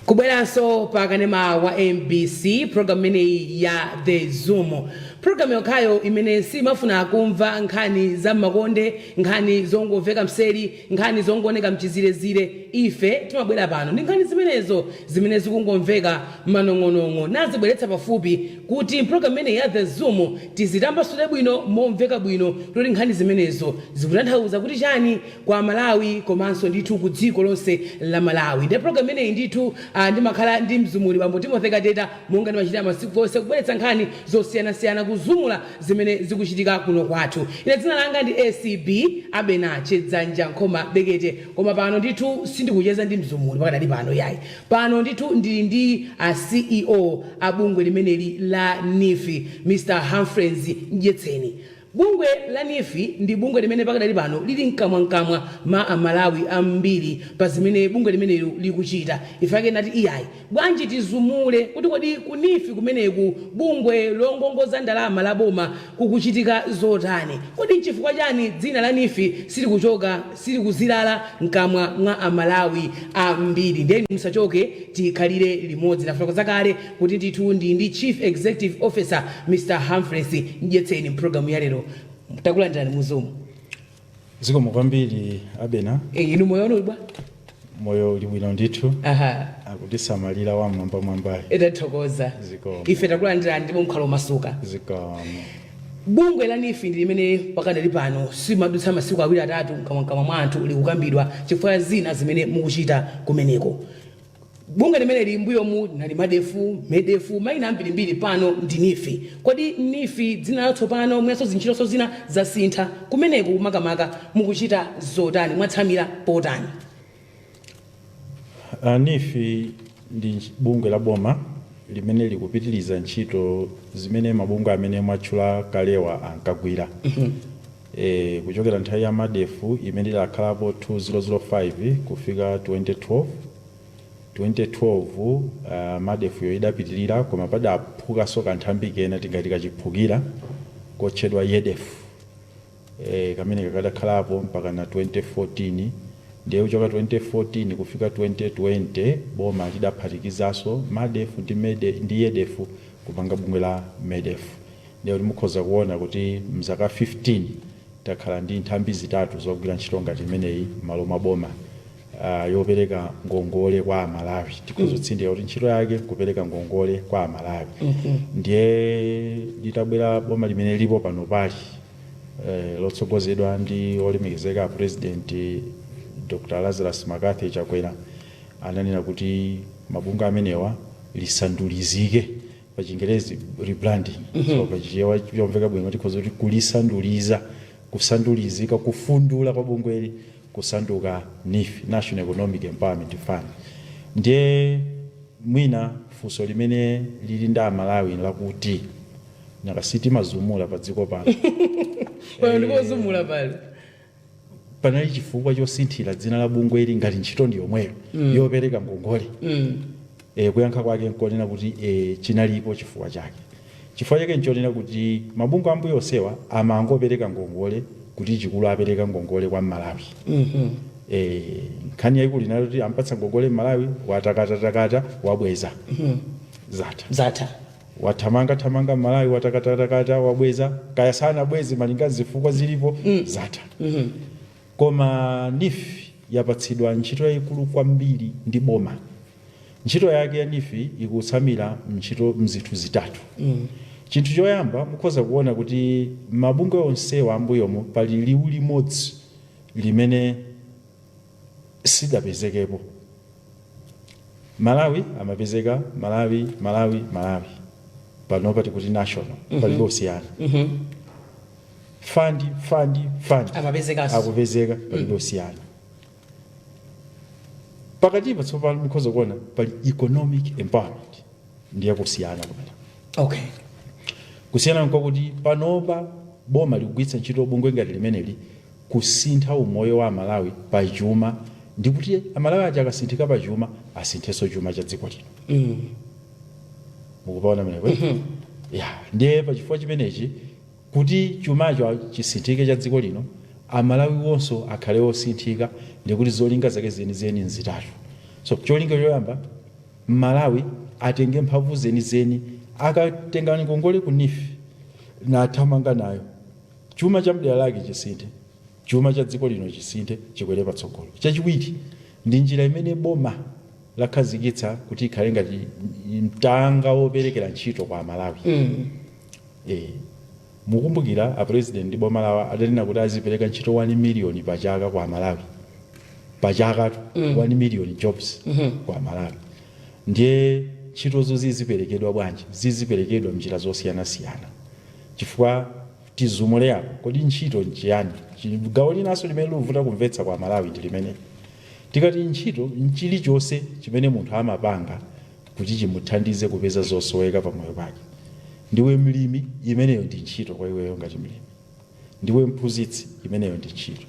Kubweranso pakanema wa MBC program imeneyi ya The Zoom. Program yokhayo imene simafuna kumva nkhani za makonde, nkhani zongomveka mseri, nkhani zongooneka mchizirezire. Ife timabwera pano ndi nkhani zimenezo zimene zikungomveka manong'onong'o nazibweretsa pafupi kuti program imeneyi ya The Zoom tizitambasule bwino momveka bwino kuti nkhani zimenezo zikutanthauza kuti chani kwa Malawi komanso ndithu ku dziko lonse la Malawi. Ndi program imeneyi ndithu ndimakhala ndi mzumuli bambo Timothy Kateta monga ndimachita masiku onse kubweretsa nkhani zosiyanasiyana kuzumula zimene zikuchitika kuno kwathu. Ine dzina langa ndi ACB Abena Chedzanja Nkhoma Bekete, koma pano ndithu sindikucheza ndi mzumuli pakadali pano yayi. Pano ndithu ndili ndi CEO abungwe limeneli la NIFI, Mr. Humphreys Mjetseni. Bungwe la NIFI ndi bungwe limene pakadali pano lili mkamwa ma Amalawi ambiri pa zimene bungwe limenelo likuchita. Ifake nati iyayi bwanji tizumule kuti kodi ku NIFI kumeneku bungwe longongoza ndalama la boma kukuchitika zotani, kodi chifukwa chani dzina la NIFI silikuchoka silikuzilala mkamwa mwa Amalawi ambiri. Ndeni musachoke tikhalire limodzi. Nafotokoza kale kuti ndithu ndi Chief Executive Officer Mr. Humphreys Mjetseni program ya lero. Takulandirani muzomu. Zikomo kwambiri Abena. Inu moyo ono bwa? Moyo uli bwino ndithu. Aha. Akutisamalira wa mwamba. Edathokoza. Zikomo. Ife takulandirani ndipo mkhalo masuka. Zikomo. Bungwe la NIFI ndi limene pakadali pano simadutsa masiku awiri atatu mkamwa mwa anthu likukambidwa chifukwa zina zimene mukuchita kumeneko. Bungwe limene limbuyo mu nali medefu maina ambirimbiri pano ndi NIFI. Kodi NIFI dzina latsopano mweso zinchitoso zina zasintha kumeneko makamaka mukuchita zotani mwatsamira potani? NIFI ndi bungwe la boma limene likupitiliza ntchito zimene mabungwe amene mwatchula kalewa ankagwira. Kuchokera nthawi ya madefu imene lakhalapo 2005 kufika 2012 madefu yo idapitilira koma padaphuka soka nthambi kena tingati kachiphukira kotchedwa yedefu. Kamene kakadakhalapo mpaka na 2014. Ndiye kuchoka 2014 kufika 2020 boma lidaphatikizaso madefu ndi yedefu kupanga bungwe la medefu. Ndiye mukhoza kuona kuti mzaka 15 takhala ndi nthambi zitatu zogwira ntchito ngati imeneyi malo maboma. Yopereka ngongole kwa Malawi. Tikuzotsindika kuti ntchito yake kupereka ngongole kwa Malawi. Ndiye litabwera boma limene lipo pano pali lotsogozedwa ndi olemekezeka President Dr. Lazarus Makathi Chakwera ananena kuti mabungwe amenewa lisandulizike, pa Chingerezi rebranding. So pa chichewa chomveka bwino tikhoza kuti kulisanduliza, kusandulizika, kufundula kwa bungweli kusanduka NIFI, National Economic Empowerment Fund. Ndiye mwina funso limene lili ndi Amalawi lakuti nakasiti mazumula pa dziko pano. Pano ndikozumula pale. Panali chifukwa chosinthira dzina la bungweli ngati ntchito ndi yomweyo yopereka ngongole. Kuyankha kwake nkonena kuti chinalipo chifukwa chake. Chifukwa chake nchonena kuti mabungwe ambuyo onsewa amangopereka ngongole kuti chikulu apereka ngongole kwa Malawi. Nkhani yayikulu inali kuti ampatsa ngongole Malawi watakatakata wabweza. Zata. Wathamanga Malawi watakatakata wabweza kaya sana bwezi malinga zifukwa zilipo zata. Koma NIFI yapatsidwa ntchito yayikulu kwambiri ndi boma. Ntchito yake ya NIFI ikutsamira ntchito mzithu zitatu. Chinthu choyamba mukhoza kuona kuti mabungwe onsewa ambuyomo pali liwu limodzi limene sidapezekepo. Malawi amapezeka Malawi. Pano pati kuti national pali losiyana. Fund akupezeka pali losiyana. Pakati pa tsopano mukhoza kuona pali economic empowerment ndiye kusiyana kumene. Okay. Kusiyana nkokuti panopa boma likugwiritsa ntchito bungwe ngati limeneli kusintha umoyo wa Malawi pa chuma, ndikuti Amalawi aja akasinthika pa chuma asinthenso chuma cha dziko lino. Mukupaona mwenekwe? Ndiye pa chifukwa chimenechi kuti chumacho chisinthike cha dziko lino Amalawi wonso akhale osinthika ndikuti zolinga zake zenizeni nzitatu. So cholinga choyamba Malawi atenge mphamvu zenizeni akatenga ngongole ku NIF na athamanga nayo chuma cha mdera lake chisinthe chuma cha dziko lino chisinthe chikwere patsogolo. Chachiwiri ndi njira imene boma lakhazikitsa kuti ikhale ngati mtanga woperekera ntchito kwa Malawi. Mukumbukira a president ndi boma lawa adanena kuti azipereka ntchito 1 million pa chaka kwa Malawi. Pa chaka 1 million jobs kwa Malawi. Ndiye ntchitozo ziziperekedwa bwanji? Ziziperekedwa mnjira zosiyana-siyana. Chifukwa tizumule apo kodi ntchito nchiyani? Gawo linanso limene livuta kumvetsa kwa Malawi ndi limene tikati ntchito chilichonse chimene munthu amapanga kuti chimuthandize kupeza zosoweka pamoyo pake. Ndiwe mlimi, imeneyo ndi ntchito kwa iweyo ngati mlimi. Ndiwe mphunzitsi, imeneyo ndi ntchito.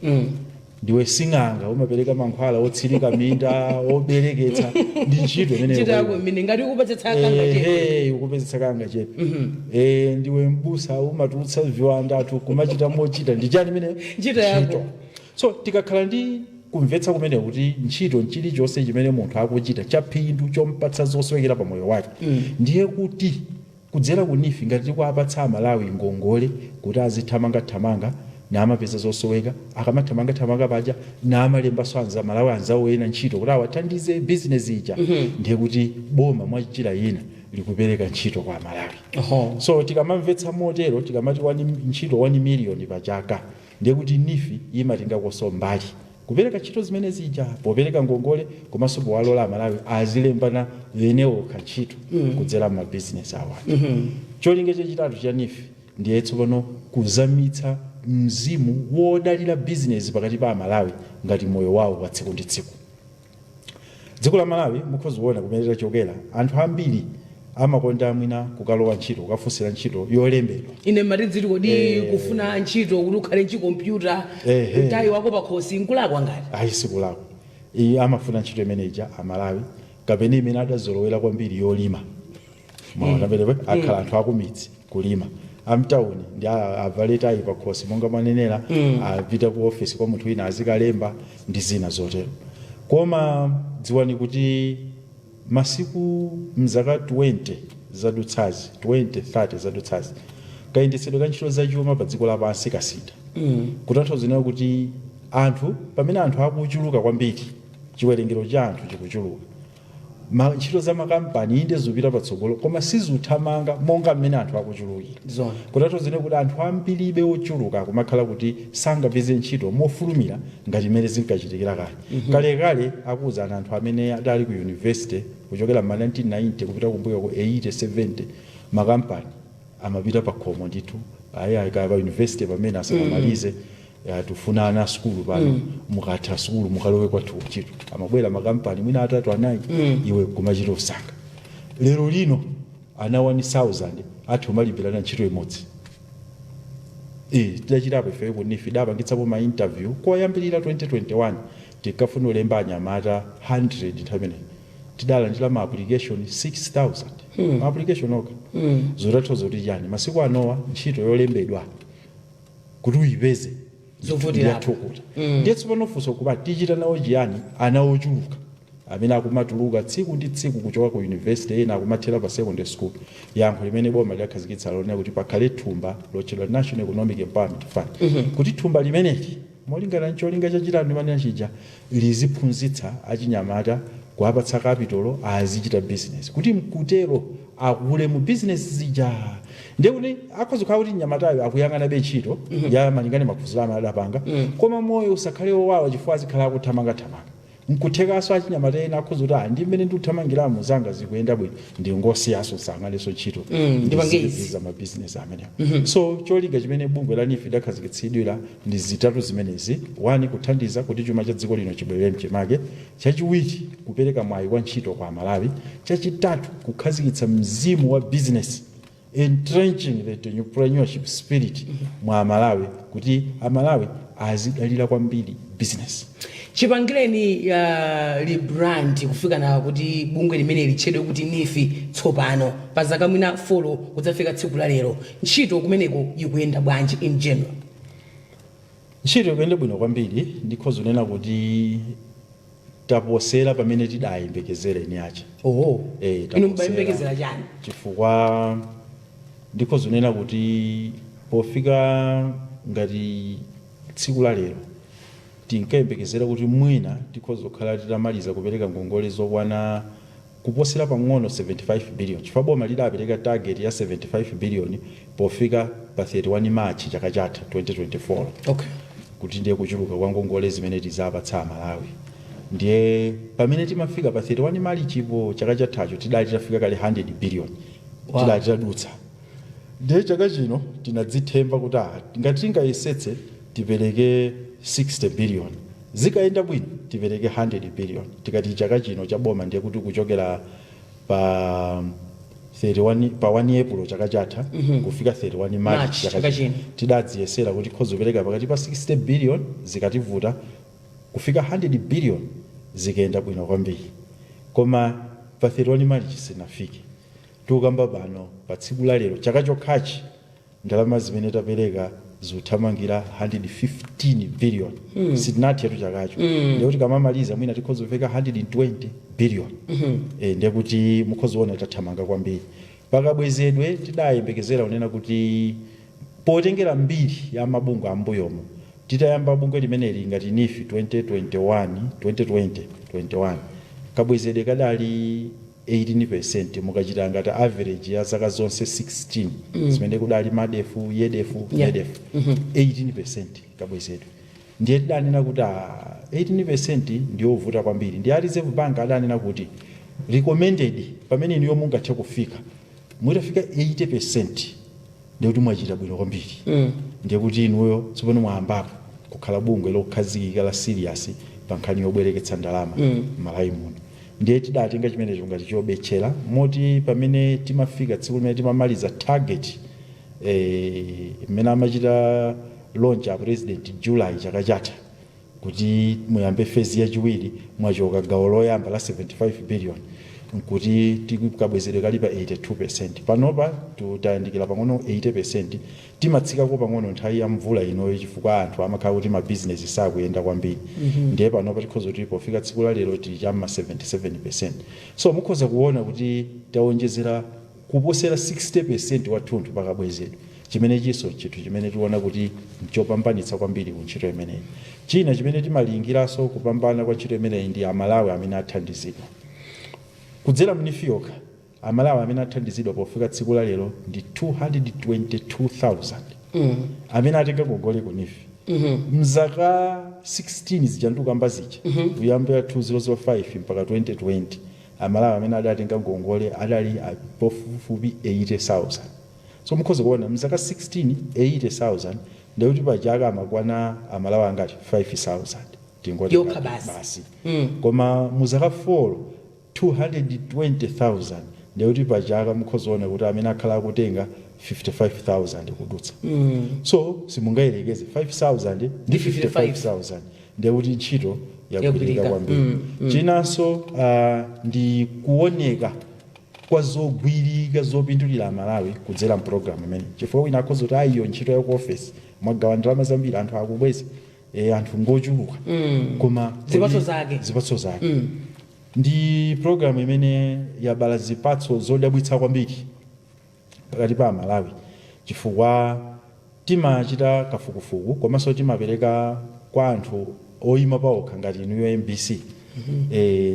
Ndiwe sing'anga umapereka mankhwala otsirika minda obereketsa ndi ntchito imeneyo. Ntchito yako imene ngati ukupatsa kanga chepe. Ukupatsa kanga chepe. Ndiwe mbusa umatulutsa viwanda athu kumachita mochita ndi chani imeneyo? Ntchito yako. So tikakhala ndi kumvetsa kumene kuti ntchito chilichonse chimene munthu akuchita chaphindu chompatsa zosowekera pamoyo wake. Ndiye kuti kudzera ku NIF ngati tikuapatsa Malawi ngongole kuti azithamanga na amapeza zosoweka akamathamanga paja na amalembaso anza Malawi anzawo ena ntchito kuti awathandize business ija. Ndiye kuti boma mwachitira ina likupereka ntchito kwa Malawi. So tikamamvetsa motero tikamati ntchito 1 million pa chaka ndiye kuti NIF imatengakonso mbali kupereka ntchito zimene zija popereka ngongole komanso powalola Malawi azilembana enewo ntchito kudzera ma business awa. Cholinga chachitatu cha NIF ndiye tsopano kuzamitsa mzimu wodalira business pakati pa Malawi ngati moyo wawo wa tsiku ndi tsiku. Dziko la Malawi mukhoza kuona kumene tachokera anthu ambiri amakonda mwina kukalowa ntchito kukafunsira ntchito yolembedwa. Ine matidziri kodi kufuna ntchito kuti ukhale kompyuta utayi wako pakhosi nkulakwa ngati? Ayi sikulakwa. Amafuna ntchito imeneja Malawi kapena imene adazolowera kwambiri yolima. Mwaona pamene akhala anthu akumidzi kulima. Amtauni ndi avale tayi pakhosi monga manenera apita ku office kwa munthu wina azikalemba ndi zina zotero. Koma dziwani kuti masiku mzaka 20 zadutsazi 20-30 zadutsazi kayendetsedwe ka ntchito zachuma pa dziko lapansi kasintha. Kutanthauza kuti anthu pamene anthu akuchuluka kwambiri chiwerengero cha anthu chikuchuluka ntchito za makampani inde zopita patsogolo koma sizithamanga monga mmene anthu akuchulukira. Kutanthauza kuti anthu ambiribe ochuluka kumakhala kuti sangapeze ntchito mofulumira ngati mmene zinkachitikira kale. Kale akuza anthu amene adali ku university kuchokera ma 1990 kupita kumbuyo ku 80-70 makampani amapita pa khomo ndithu ayika pa university pamene asamalize tufuna ana skulu pano mukatha skulu mukalowe kwathu ntchito amabwera makampani mwina 3-4 iwe kumachita usanga. Lero lino ana 1000 athu malipirana ntchito imodzi. Tidachitapo ife ku NIF idapangitsapo ma interview koyambirira 2021 tikafuna ulemba anyamata 100 nthamene tidalandira ma application 6000 ma application oka. Zotathoza kuti chani masiku anowa ntchito yolembedwa kuti uyipeze zovutira. Ndiye tsopano funso kuba tichita nawo chiyani ana ochuluka amene akumatuluka tsiku ndi tsiku kuchoka ku university ena akumathera pa secondary school. Yankho limene boma likhazikitsa lona kuti pakhale thumba lotchedwa National Economic Empowerment Fund. Kuti thumba limeneli molingana ndi cholinga chachitatu limene achija liziphunzitsa achinyamata kuwapatsa kapitolo azichita business kuti mkutero akule mu business zija. Ndiye kuti akhoza kuti nyamatayo akuyang'ana be ntchito ya malingana maphunziro amene adapanga koma moyo usakhale wowawa chifukwa azikhala akuthamanga. Nkuthekaso achinyamata ena akhoza kuti ndi mmene ndikuthamangiramo zanga zikuyenda bwino ndi ngosiyaso sangaleso ntchito ndipangiza ma business amenewo. So cholinga chimene bungwe la NIF lidakhazikitsidwira ndi zitatu zimenezi. 1 kuthandiza kuti chuma cha dziko lino chibwerere mchimake. Chachiwiri kupereka mwayi wa ntchito kwa Malawi. Chachitatu kukhazikitsa mzimu wa business entrenching the entrepreneurship spirit mwa Malawi kuti Malawi azidalira kwambiri business. Chipangireni rebrand kufika na kuti bungwe limene litchedwe kuti NIF tsopano pa zaka mwina 4 kudzafika tsiku la lero ntchito kumeneko ikuyenda bwanji in general? Ntchito ikuyenda bwino kwambiri ndikhoza kunena kuti taposera pamene tidayembekezera eni acha. inu mbayembekezera chani? Chifukwa ndiko zonena kuti pofika ngati tsiku la lero tinkayembekezera kuti mwina tikhoza kukhala titamaliza kupereka ngongole zokwana kuposera pang'ono 75 billion. Chifukwa boma lidapereka target ya 75 billion pofika pa 31 March chaka chatha 2024. Kuti ndiye kuchuluka kwa ngongole zimene tizapatsa Malawi. Ndiye pamene timafika pa 31 March chipo chaka chathacho tidali tafika kale 100 billion. Tidali tadutsa. Ndiye chaka chino tinadzithemba kuti ngati tingayesetse tipereke 60 billion. Zikaenda bwino tipereke 100 billion. Tikati chaka chino cha boma ndiye kuti kuchokera pa 1 April chaka chatha kufika 31 March chaka chino tidadziyesera kuti khozo pereka pakati pa 60 billion zikativuta kufika 100 billion zikaenda bwino kwambiri. Koma pa 31 March sinafike. Tukamba pano pa tsiku la lero chaka chokhachi ndalama zimene tapereka zothamangira 115 billion. Sitinathe tu chakacho. Ndiye kuti kamamaliza mwina tikhozo kufika 120 billion. Ndiye kuti mukhozo ona tathamanga kwambiri. Pakabwezedwe tidayembekezera kunena kuti potengera mbiri ya mabungwe ambuyomo titayamba bungwe limeneli ngati NIFI 2021 kabwezedwe kadali 18% mukachita ngati average ya zaka zonse 16 zimene kudali madefu yedefu 18% kabwezedwe. Ndiye tidanena kuti 18% ndiyo vuta kwambiri. Ndiye Reserve Bank adanena kuti recommended pamene niyo mungathe kufika mwitafika 80% ndiye kuti mwachita bwino kwambiri. Ndiye kuti inuyo tsopano mwayambapo kukhala bungwe lokhazikika la serious pa nkhani yobwereketsa ndalama Malawi muno. Ndiye tidatenga chimenecho ngati chobetchera moti pamene timafika tsiku limene timamaliza target imene amachita launch ya president July chaka chatha kuti muyambe phase yachiwiri mwachoka gawo loyamba la 75 billion nkuti tikabwezedwe kali pa 82%. Panopa tutayandikira pang'ono 80%. Timatsikako pang'ono nthawi ya mvula inoyo chifukwa anthu amakhala kuti ma business sakuyenda kwambiri. Ndiye panopa tikhoza kuti pofika tsiku la lero tili chamma 77%. So mukhoza kuona kuti taonjezera kuposera 60% wathunthu pakabwezedwe. Chimene chiso chinthu chimene tiona kuti nchopambanitsa kwambiri ku ntchito imeneyi. China chimene timalingiranso kupambana kwa ntchito imeneyi ndi Amalawi amene athandizidwa. Kudzera mnifiyoka Amalawi amene athandizidwa pofika tsiku la lero ndi 222,000 amene atenga ngongole ku NIFI. Mzaka 16 zichandukamba zicha kuyambira 2005 mpaka 2020 Amalawi amene adatenga ngongole adali pafupifupi 80,000. So mukhoza kuona mzaka 16 80,000 ndiye kuti pachaka amakwana Amalawi angati 5,000 tingoti basi. Koma muzaka 4 220,000 ndiye kuti pachaka mukhoza kuona kuti amene akhala akutenga 55,000 kudutsa. So simungayelekeze 5,000 ndi 55,000 ndiye kuti ntchito yakugwirika kwambiri. Chinanso ndi kuoneka kwa zogwirika zopindulira Amalawi kudzera program imene. Chifukwa wina akhoza kuti ayiyo ntchito ya ku office mwagawa ndalama zambiri anthu akubweza anthu ngochuluka. Koma zipatso zake. Ndi program imene yabala zipatso zodabwitsa kwambiri pakati pa Malawi chifukwa timachita kafukufuku komanso timapereka kwa anthu oyima paokha ngati inuyo MBC.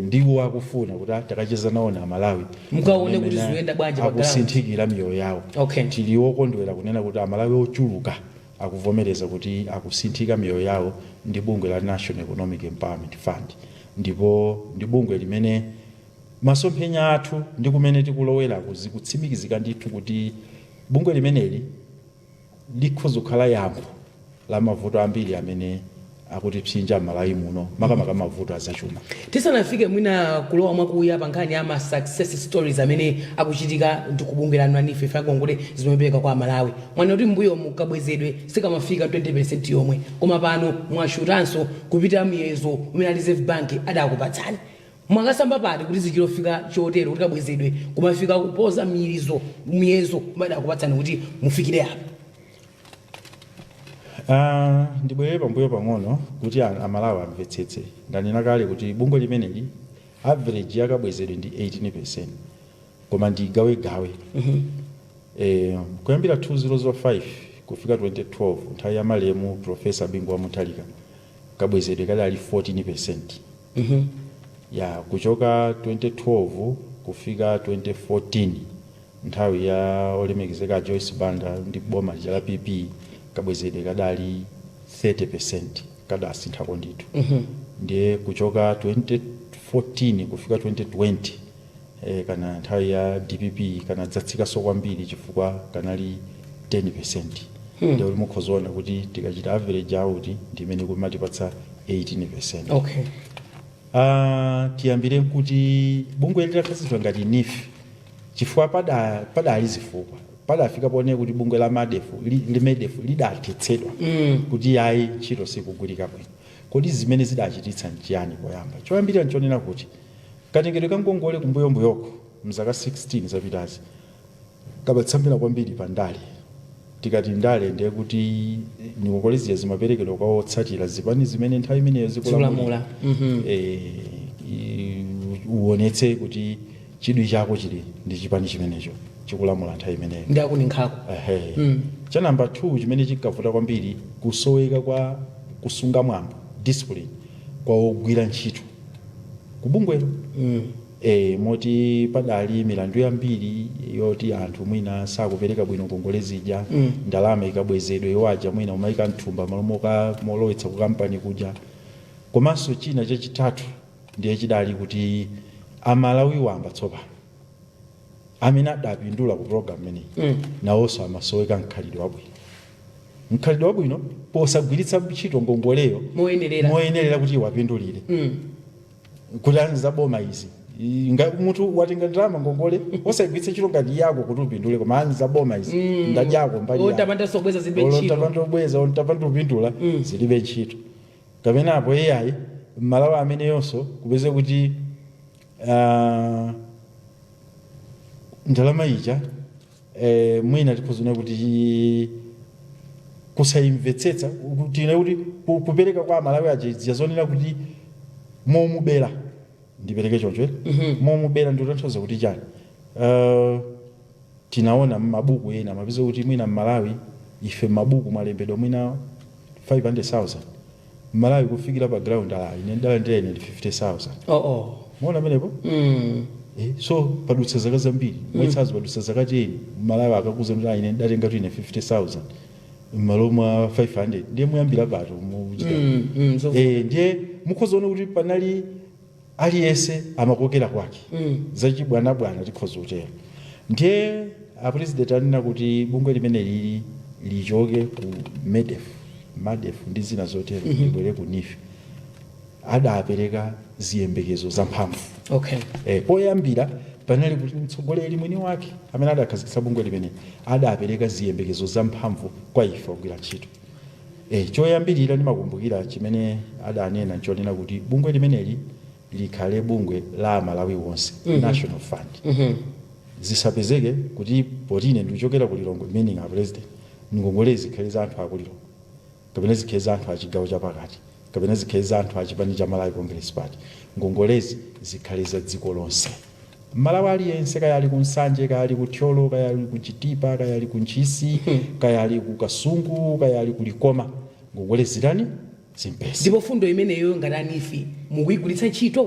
Ndiwo akufuna kuti takacheza nawo na Malawi mukaone kuti ziyenda bwanji pa akusinthikira miyoyo yawo. Tiliwo kondwera kunena kuti Amalawi ochuluka akuvomereza kuti akusinthika miyoyo yawo ndi bungwe la National Economic Empowerment Fund. Ndipo ndi bungwe limene masomphenya athu ndi kumene tikulowera kutsimikizika ndithu kuti bungwe limeneli likhoza kukhala yankho la mavuto ambiri amene akutipsinja Malawi muno makamaka mavuto azachuma. Tisanafike mwina kulowa mwakuya pa nkhani ama success stories amene akuchitika ndikubungwera na NIFI ngongole zinopereka kwa Malawi. Mwana kuti mbuyo mukabwezedwe sikamafika 20% yomwe koma pano mwashutanso kupita miyezo umene Reserve Bank adakupatsani. Mwakasamba pati kuti zichilofika chotero kuti kabwezedwe kumafika kupoza miyezo umene adakupatsani kuti mufikire apo. Ndibwere pambuyo pang'ono kuti amalawi amvetsetse. Ndanena kale kuti bungwe limeneli average yakabwezedwe ndi 18%. Koma ndigawe. Kuyambira 2005 kufika 2012 nthawi ya malemu Professor Bingu wa Mutharika kabwezedwe kali ali 14%. Ya kuchoka 2012 kufika 2014 nthawi ya olemekezeka Joyce Banda ndi boma la PP kabwezedwe kadali 30%, kada asinthako ndithu. Ndiye kuchoka 2014 kufika 2020 kana nthawi ya DPP kana dzatsika so kwambiri chifukwa kanali 10%. Ndiye mukhozoona kuti tikachita average out ndimene kumatipatsa 18%. Okay. Tiyambire kuti bungwe litakhazisidwa ngati NIF chifukwa pada zifukwa padafika pone kuti bungwe la MEDEF lidathetsedwa kuti yayi ntchito sikugwirika bwino. Kodi zimene zidachititsa nchiyani poyamba? Choyambirira nchonena kuti katengedwe ka ngongole kumbuyombuyoko mzaka 16 zapitazi kabatsambira kwambiri pa ndale. Tikati ndale ndiye kuti ngongole ziya zimaperekedwa kwa otsatira zipani zimene nthawi imeneyo zikulamula. Uonetse kuti chidwi chako chili ndi chipani chimenecho chikulamula nthawi imeneyo. Ndakuni nkhako. Cha number 2 chimene chikavuta kwambiri kusoweka kwa kusunga mwambo discipline kwa ogwira ntchito kubungwero. Moti padali milandu yambiri yoti anthu mwina sakupereka bwino ngongole zija, ndalama ikabwezedwe iwaja mwina umayika mthumba malomoka molowetsa ku kampani kuja. Komanso china chachitatu ndiye chidali kuti amalawi wamba tsopano amene adapindula ku program imeneyi nawonso amasoweka mkhalidwe wabwino posagwiritsa ntchito ngongoleyo moyenerera kuti wapindulire kuti anza boma izi. Munthu watenga ndalama ngongole osagwiritsa ntchito ngati yako kuti upindule koma anza boma izi ndajako mbali yako otapanda sobweza zilibe ntchito otapanda upindula zilibe ntchito. Kapena apo AI mmalawi amene yonso kupeze kuti ndalama ija mwina tikhozona kuti kusayimvetsetsa kuti kupereka kwa amalawi aja ziyazonera kuti momubera ndipereke choncho momubera ndio tanthauza kuti chani. Tinaona mabuku ena mapeza kuti mwina mmalawi ife mabuku mwalembedwa mwina 500,000 mmalawi kufikira pa ground ala ine ndala ndile ndi 50,000. Muona menepo? So padutsa zaka zambiri mwetsazo padutsa zaka 10 mmalawi akakuza kuti ine ndatenga tu ine 50,000 mmalomwa 500 ndiye muyambira pato muchita. Ndiye mukhozoona kuti panali aliyese amakokera kwake zachibwana tikhoza kutera. Ndiye apresident anena kuti bungwe limene lichoke ku MEDEF ndi zina zotero libwere ku NIF. Adapereka ziyembekezo zamphamvu. Poyambira panali kuti mtsogoleri mwini wake amene adakhazikitsa bungwe limene adapereka ziyembekezo zamphamvu kwa ife ogwira ntchito. Choyambirira ndimakumbukira chimene adanena nchonena kuti bungwe limeneli likhale bungwe la Malawi wonse, national fund. Zisapezeke kuti potine ndichokera ku Lilongwe meaning a president ngongole zikhale za anthu akulilongwe kapena zikhale za anthu achigawo chapakati kapena zikhale za anthu achipani cha Malawi Congress Party. Ngongolezi zikhale za dziko lonse. Malawi aliyense kaya ali ku Nsanje kaya ali ku Thyolo kaya ali ku Chitipa kaya ali ku Nchisi kaya ali ku Kasungu kaya ali ku Likoma ngongole zitani zimpesa. Ndipo fundo imeneyo ngati ife mukuyigwiritsa ntchito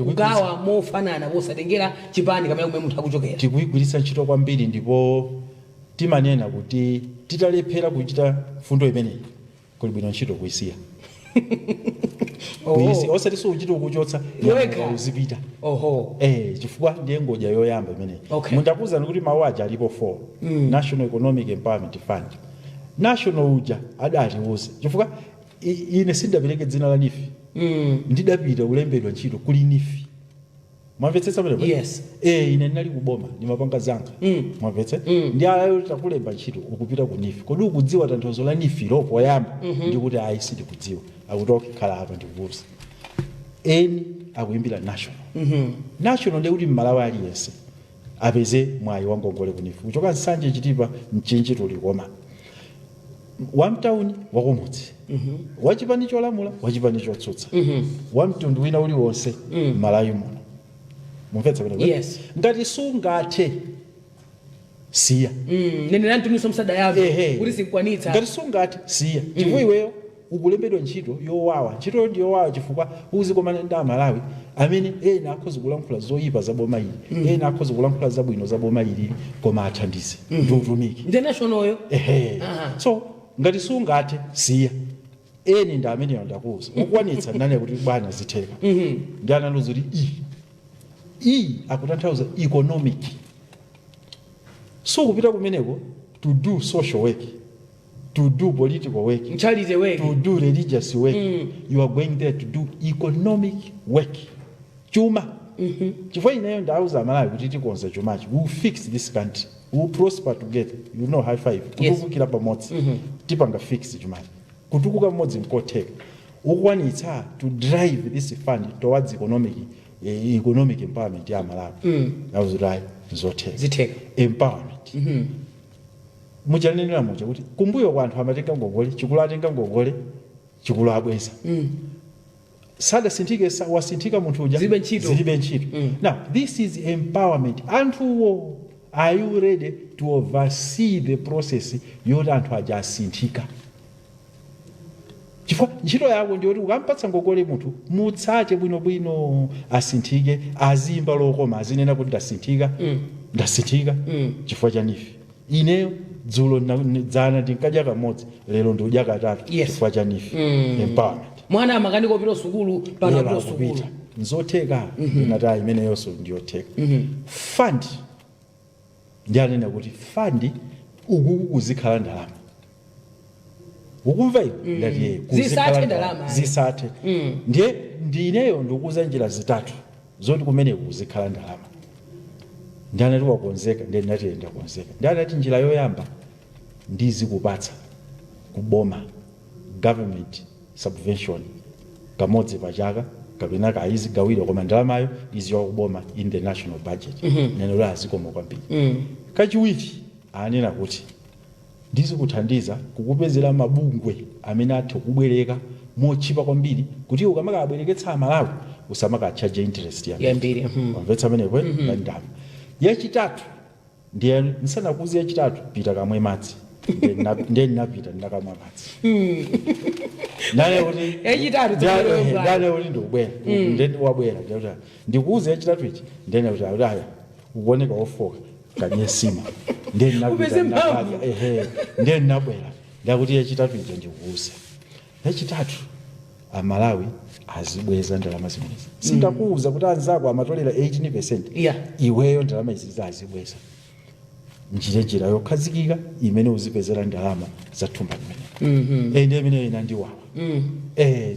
kugawa mofanana posatengera chipani kamene kumene munthu akuchokera. Tikuyigwiritsa ntchito kwambiri ndipo timanena kuti titalephera kuchita fundo imeneyi kuli bwino ntchito kuisiya. Osati so uchito kuchotsa uzipita. Chifukwa ndiye ngoja yoyamba imeneyi. Mundakuza kuti mawu aja alipo 4 National Economic Empowerment Fund. National uja adatiuze chifukwa ine sindapereke dzina la NIF. Ndidapita kulembedwa ntchito kuli NIF. Mwamvetsetsa pale? Yes. Ine ndinali kuboma ndimapanga zanga. Mwamvetse? Ndi ayo takulemba ntchito ukupita ku NIF. Kodi ukudziwa tanthauzo la NIF lopo poyamba ndikuti ayi sindikudziwa. Akutoka khala apa ndikuvusa. Akuimbira national. National ndi kuti mmalawi aliyense apeze mwayi wa ngongole ku NIF. Kuchoka Nsanje Chitipa Mchinji tulikoma. wamtauni wakumudzi wachipani cholamula wachipani chotsutsa wamtundu wina uliwonse Malawi muno mumvetsa kuti Yes. ngati sungathe siya nene nantumiso msada yavo kuti sikwanitsa ngati sungathe siya chifukwa iweyo ukulembedwa ntchito yowawa ntchitoyo ndi yowawa chifukwa uzikomana ndi Amalawi amene ena akhoza kulankhula zoyipa za boma ili ena akhoza kulankhula zabwino za boma ili koma athandize ndi utumiki internationalyo so ngati sungathe siya eni ndi amene ndakuwuza ukwanitsa nane kuti bwana zitheka ndi analuza kuti iyi akutanthauza economic so kupita kumeneko to do social work, to do political work, charity work, to do religious work. You are going there to do economic work. Chuma. Chifukwa inayo ndauza Malawi kuti tikonza chumachi. We will fix this country. We will prosper together. You know, high five. Kutukukira pamodzi. Tipanga fix chumachi. Kutukuka pamodzi nkotheka. Ukwanitsa to drive this fund towards economic empowerment ya Malawi. That was right. Zotheka. Empowerment. Muchanenera mucha kuti kumbuyo kwanthu amatenga ngongole chikulu atenga ngongole chikulu abweza sada sinthike wasinthika munthu uja zilibe ntchito now this is empowerment anthuwo are you ready to oversee the process yoti anthu aja asinthika chifukwa ntchito yako ndi yoti ukampatsa ngongole munthu mutsache bwinobwino asinthike azimba lokoma azinena kuti ndasinthika chifukwa chanifi ineyo dzulo dzana ndinkadya kamodzi lero ndikudya katatu chifukwa chanifi empowerment mwana amakani kopita sukulu pano kupita sukulu nzotheka inata imene yonso ndiyotheka fund ndiyanena kuti fund ukuzikhala ndalama ukumva iwe ngati zisathe ndalama zisathe ndiye ndineyo ndikuza njira zitatu zoti kumene ukuzikhala ndalama ndiyanati wakonzeka ndiye ndinati ndakonzeka ndiyanati njira yoyamba ndizikupatsa kuboma government subvention kamodzi pachaka kapena kayizigawire koma ndalamayo iziwa kuboma in the national budget neno la azikoma kwambiri kachiwiri anena kuti ndizikuthandiza kukupezera mabungwe amene athe kubwereka mochipa kwambiri kuti ukamakabwereketsa Amalawi usamakatchaje interest yambiri wamvetsa amenepo ndandama yachitatu ndiye nsanakuzi yachitatu pita kamwe madzi ndiye ndinapita ndakamwa madzi nale kuti yachitatu kuti ndikubwera ndiye wabwera ndikuuze yachitatu ichi ndiye kuti aya ukuoneka wofoka kanyesima ndiye ndinabwera ndakuti yachitatu ichi ndikuuze yachitatu Amalawi azibweza ndalama zimenezi sindakuuza kuti anzako amatolera 18% iweyo ndalama izi azibweza njira yokhazikika imene uzipezera ndalama za thumba limene ndiye imene inandiwawa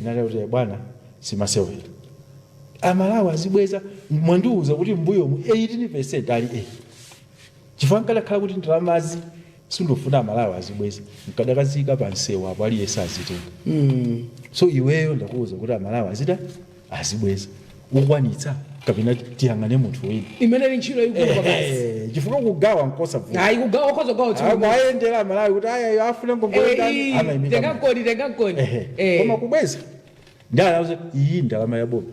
nale kuti bwana simasewera Amalawi azibweza mwandiuza kuti mbuyo mu 18% ali chifukwa nkadakhala kuti ndalamazi sindofuna Amalawi azibweza nkadakazika pansewa apo aliyese azitenga so iweyo ndakuuza kuti Amalawi azibweza ukwanitsa kapena tiyangane munthu wina imene ntchito ikulu basi chifukwa kugawa nkosa vuta hayi kugawa khoza kwawo ayendera Amalawi kuti aya afuna ngongole ndani amaimika tekakoni koma kubweza ndalama iyi ndalama yaboma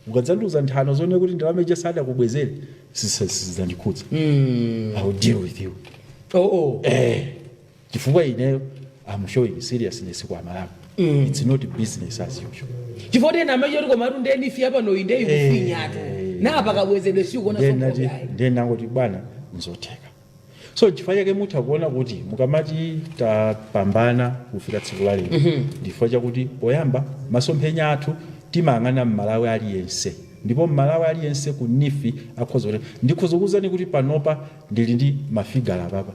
ukadzanduza nthano zone kuti ndalama ija sada kubwezere sizandikhudza I will deal with you chifukwa ineyo I'm showing seriousness kwa Amalawi it's not business as usual chifukwa ena amajori koma runde nifi hapa no inde ikufinyatu napa kabwezedwe sikuona sonto ndiye nangoti bwana nzotheka so chifukwa chake mutha kuona kuti mukamati tapambana kufika tsiku la lero ndifukwa chakuti poyamba masomphenya athu timang'ana Malawi aliyense ndipo Malawi aliyense ku nifi akhoza kuti ndikhozokuzani kuti panopa ndili ndi mafigala papa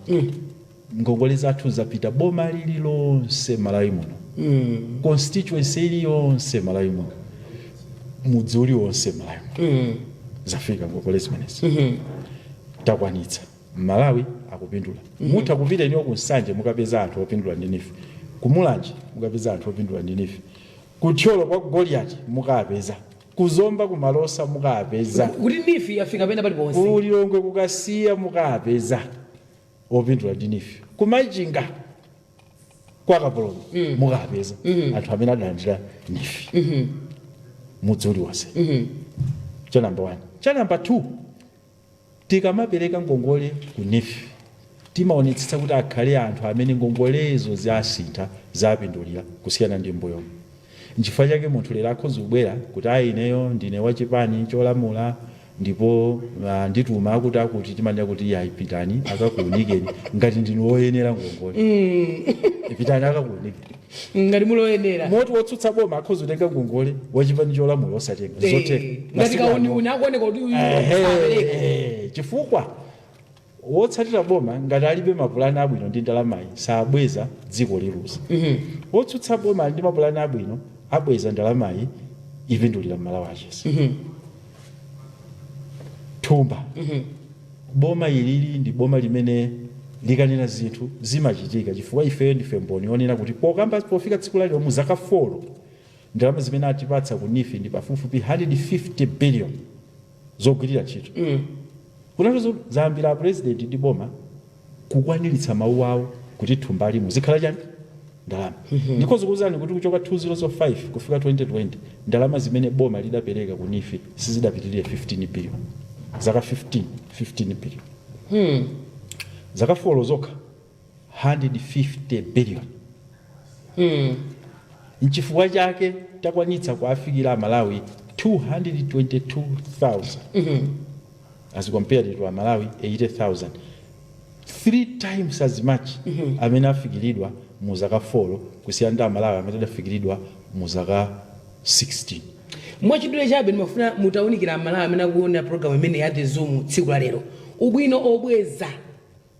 ngongole zathu zapita boma lililonse Malawi muno constituency iliyonse Malawi muno mudzi uliwonse Malawi muno zafika ngongole zimenezi takwanitsa Malawi akupindula mutha kupita niyo kunsanje mukapeza anthu opindula ndi nifi kumulanje mukapeza anthu opindula ndi nifi kutyolo kwa Goliath mukapeza kuzomba kumalosa mukapeza kuti nifi yafika pena pali ponse ulilongwe kukasiya mukapeza opindula ndi nifi kumajinga kwa kapoloni mukapeza anthu amene adalandira nifi mudzi uliwonse cha number 1. Cha number 2, tikamapereka ngongole ku nifi timaonetsetsa kuti akhale anthu amene ngongolezo zasintha zapindulira kusiyana ndi mbuyo. Nchifukwa chake munthu lero akhoza kubwera kuti ineyo ndine wachipani cholamula ndipo ndituma akuti timanena kuti pitani akakuunikeni ngati ndinu woyenera ngongole. Pitani akakuunikeni ngati muloyenera. Moti wotsutsa boma akhoza kutenga ngongole wachipani cholamula osatenga zotenga ngati kauni akuoneka kuti uyu apereke. Chifukwa wotsatira boma ngati alibe mapulani abwino ndi ndalamayi sabweza dziko liluza. Wotsutsa boma ndi mapulani abwino abweza ndalamayi ipindulira m'malawi achese. Thumba boma ilili ndi boma limene likanena zinthu zimachitika chifukwa ifeyo ndife mboni yonena kuti pofika tsiku lalero mu zaka 4 ndalama zimene atipatsa ku nifi ndi pafupifupi 150 billion zogwirira ntchito. Kunazo zambira president ndi boma kukwaniritsa mawu awo kuti thumba limo zikhala chani ndalama. Ndikhoza kuwuzani kuti kuchoka 2005 kufika 2020 ndalama zimene boma lidapereka ku nifi sizidapitirire 15 billion. Zaka 15 billion. Zaka 4 zokha 150 billion. Nchifukwa chake takwanitsa kuafikira Malawi 222,000 as compared to Malawi 80,000. 3 times as much amene afikiridwa mu zaka 4 kusiyana ndi Malawi amene adafikiridwa mu zaka 16. Mwachidule chabe ndimafuna mutaunikira Malawi amene akuona program imene ya The Zoom tsiku la lero. Ubwino obweza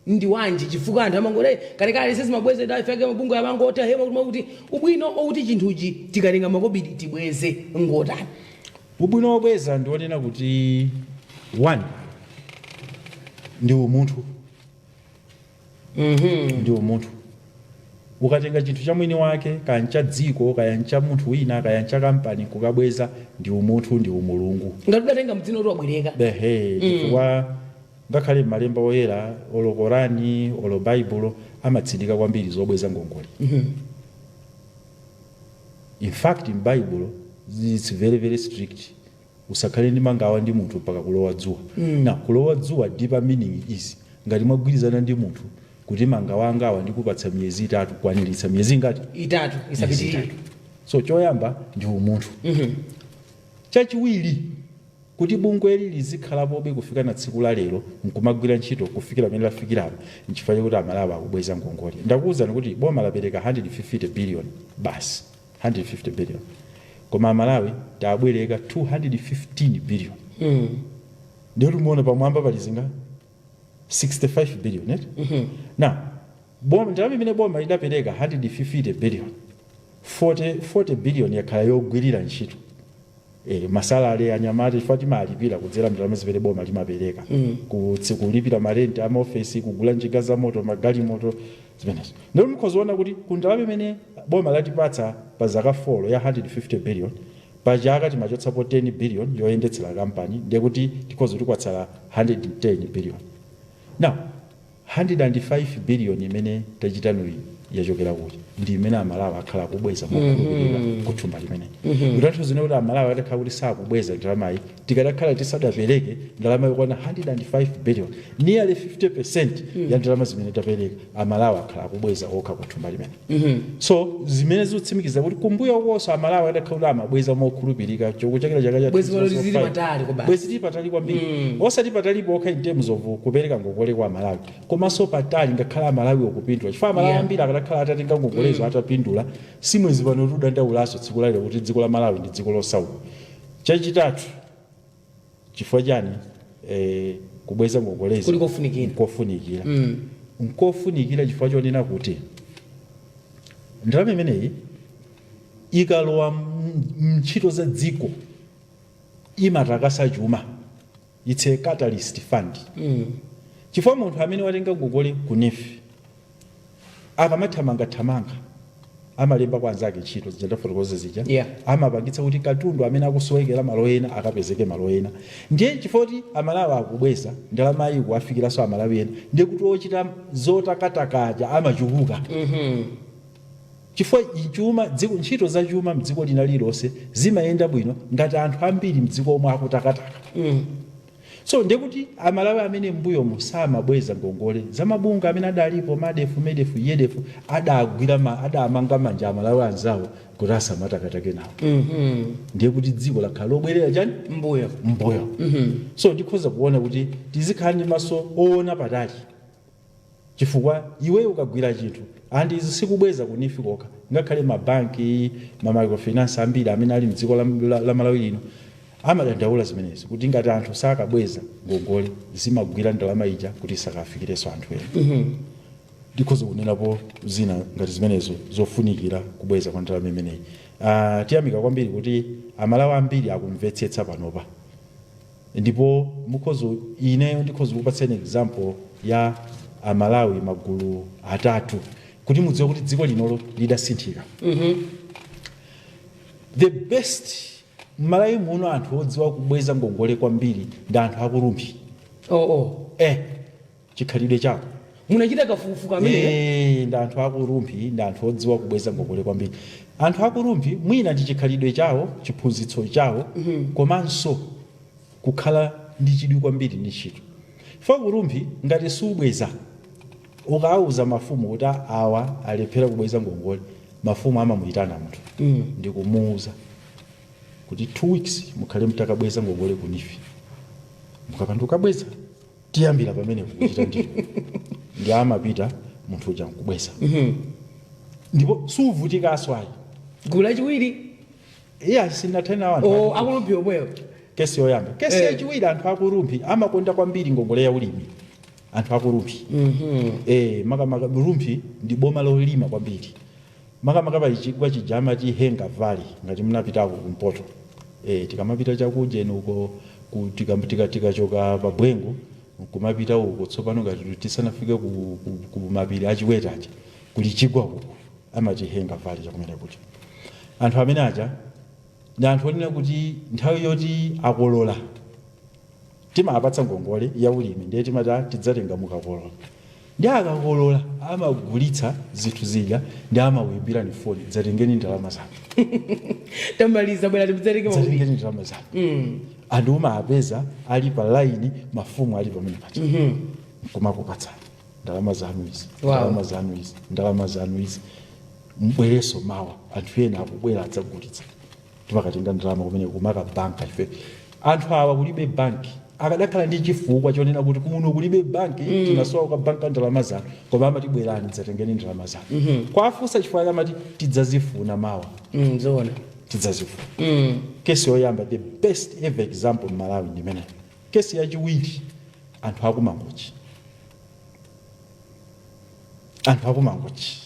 ndi wanji chifukwa anthu amangole kalekale sisi mabweze dafike mabungu amangota hema kuti ubwino outi chinthuchi tikalenga makobidi tibweze ngotani. Ubwino obweza ndionena kuti 1 ndi umunthu. Ndi umunthu. Ukatenga chinthu cha mwini wake kancha dziko kayancha munthu wina kayancha kampani kukabweza ndi umunthu ndi umulungu. Ngati udatenga mdzino oti wabwereka. Chifukwa ngakhale malemba oyera olo Korani olo Bible amatsindika kwambiri zobweza ngongole. In fact in Bible it's very very strict. Usakhale ndi mangawa ndi munthu mpaka kulowa dzuwa. Na kulowa dzuwa deeper meaning is ngati mwagwirizana ndi munthu kuti mangawa angawa ndikupatsa miyezi 3 kwaniritsa miyezi ngati 3 isapitirire. So choyamba ndi umunthu. Chachiwiri kuti bungwe ili lizikhalapobe kufika na tsiku la lero nkumagwira ntchito kufikira pamene lafikirapo nchifukwa chakuti Amalawi akubweza ngongole. Ndakuwuzani kuti boma lapereka 150 billion basi 150 billion koma Amalawi tabwereka 215 billion. Ndio muone pamwamba palizinga 65 billion net. Now boma ndalama imene boma lidapereka 150 billion 40 billion yakhala yogwirira ntchito. Masalale anyamati Fatima alipira kudzera ndalama zimene boma limapereka kulipira marenti ama office kugula njinga za moto magali moto zimenezo. Ndio mukhozoona kuti ku ndalama imene boma latipatsa pa zaka 4 ya 150 billion pa chaka timachotsapo 10 billion yoyendetsera kampani ndiye kuti tikhoza kuti kwatsala 110 billion. Now 105 billion imene tachitanu yachokera kuti ndi imene Amalawi akhala kubweza mokhulupirira kuthumba limene. Ndithu zine kuti Amalawi atakhala kuti sakubweza ndalamayi tikadakhala tisadapereke ndalama yokwana 105 billion nearly 50% ya ndalama zimene tapereka Amalawi akhala kubweza okha kuthumba limene. So zimene zikutsimikiza kuti kumbuyo koso Amalawi atakhala kuti amabweza mokhulupirika chokuchakira chaka cha bwezi patali kwambiri. Osati patali okha in terms of kupereka ngongole kwa Amalawi komanso patali ngakhala Amalawi okupindula chifukwa Amalawi ambiri akadakhala atatenga ngogolezo atapindula simwezi pano tudandaulaso tsiku la lero kuti dziko la Malawi ndi dziko losauka. Chachitatu chifukwa chani kubweza ngogolezo kofunikira. Nkofunikira chifukwa chonena kuti ndalama imeneyi ikalowa ntchito za dziko imatakasa chuma. It's a catalyst fund. Chifukwa munthu amene watenga ngongole ku nifi akamathamanga amalemba kwa anzake ntchito zidzafotokoza zija amapangitsa kuti katundu amene akusowekera malo ena akapezeke malo ena. Ndiye chifukwa kuti Amalawi akubweza ndalama iyi kuafikiranso Amalawi ena ndiye kuti ochita zotakatakaja amachuluka. chifukwa chuma dziko ntchito za chuma mdziko lina lilonse zimayenda bwino ngati anthu ambiri mdziko omwe akutakataka. So ndekuti amalawi amene mbuyo musamabweza ngongole za mabunga amene adalipo madefu medefu yedefu adamanga manja amalawi anzawo kuti asamatakatake nawo. Ndekuti dziko lakhala lobwerera chani mbuyo. So ndikhoza kuona kuti tizikhala ndi maso oona patali, chifukwa iwe ukagwira chinthu andi izi sikubweza kunifi koka, ngakhale mabanki microfinance ambiri amene ali mdziko la Malawi lino amadandaula zimenezi kuti ngati anthu sakabweza ngongole zimagwira ndalama ija kuti sakafikireso anthu ena. Ndikhoza kunenapo zina ngati zimenezo zofunikira kubweza kwa ndalama imeneyi. Tiyamika kwambiri kuti amalawi ambiri akumvetsetsa panopa, ndipo ineyo ndikhoza kupatseni example ya amalawi magulu atatu kuti mudziwe kuti dziko linolo lidasinthika. The best Malawi muno anthu odziwa kubweza ngongole kwambiri ndi anthu akulumbi. Chikhalidwe chawo munachita kafukufuku amene ndi anthu akulumbi ndi anthu odziwa kubweza ngongole kwambiri. Anthu akulumbi mwina ndi chikhalidwe chawo, chiphunzitso chawo, komanso kukhala ndi chidwi kwambiri ndi ntchito. Fa kulumbi ngati subweza ukauza mafumu kuti awa alephera kubweza ngongole, mafumu amamuyitana munthu ndi kumuuza kuti 2 weeks mukhale mtakabweza ngongole kunifi. Mukapanduka bweza tiyambira pamene kukuchita ndiro. Ndi amapita munthu uja nkubweza. Ndipo suvutika aswayi. Gula chiwiri. Sinatena wanthu. Akulumbi omweyo. Kesi yoyamba. Kesi yachiwiri anthu akulumbi amakonda kwambiri ngongole ya ulimi. Anthu akulumbi. Makamaka lumbi ndi boma lolima kwambiri. Makamaka pa chigwa chijama chi Henga Valley ngati munapitako kumpoto. Tikamapita chakujeni uko tikachoka pa Bwengo kumapita uko tsopano ngati tisanafike ku mapiri achiweta aja kuli chigwa uko amati Henga Valley chakumene kuti. Anthu amene aja ndi anthu onena kuti nthawi yoti akolola timapatsa ngongole ya ulimi ndiye timati tidzatenga mukakolola. Ndi akakolola amagulitsa zinthu zija ndi amawimbira ni foni dzatengeni ndalama zanu. Tamaliza bwana timdzatenge dzatengeni ndalama zanu. Anthu umapeza ali pa line mafumu ali pamene pacha. Kumakupatsa ndalama zanu izi, ndalama zanu izi, ndalama zanu izi. Mbwereso mawa anthu ena akubwera adzagulitsa. Timakatenga ndalama kumene kumaka banka ife. Anthu awa kulibe banki. Akadakhala ndi chifukwa chonena kuti kuno kulibe banki tinasowa kwa banka ndalama zanu koma amatibwerani dzatengeni ndalama zanu. Kwafunsa chifukwa amati tidzazifuna mawa. Zoona. Tidzazifuna. Kesi yoyamba the best ever example Malawi ndi imene. Kesi yachiwiri anthu akumangochi. Anthu akumangochi.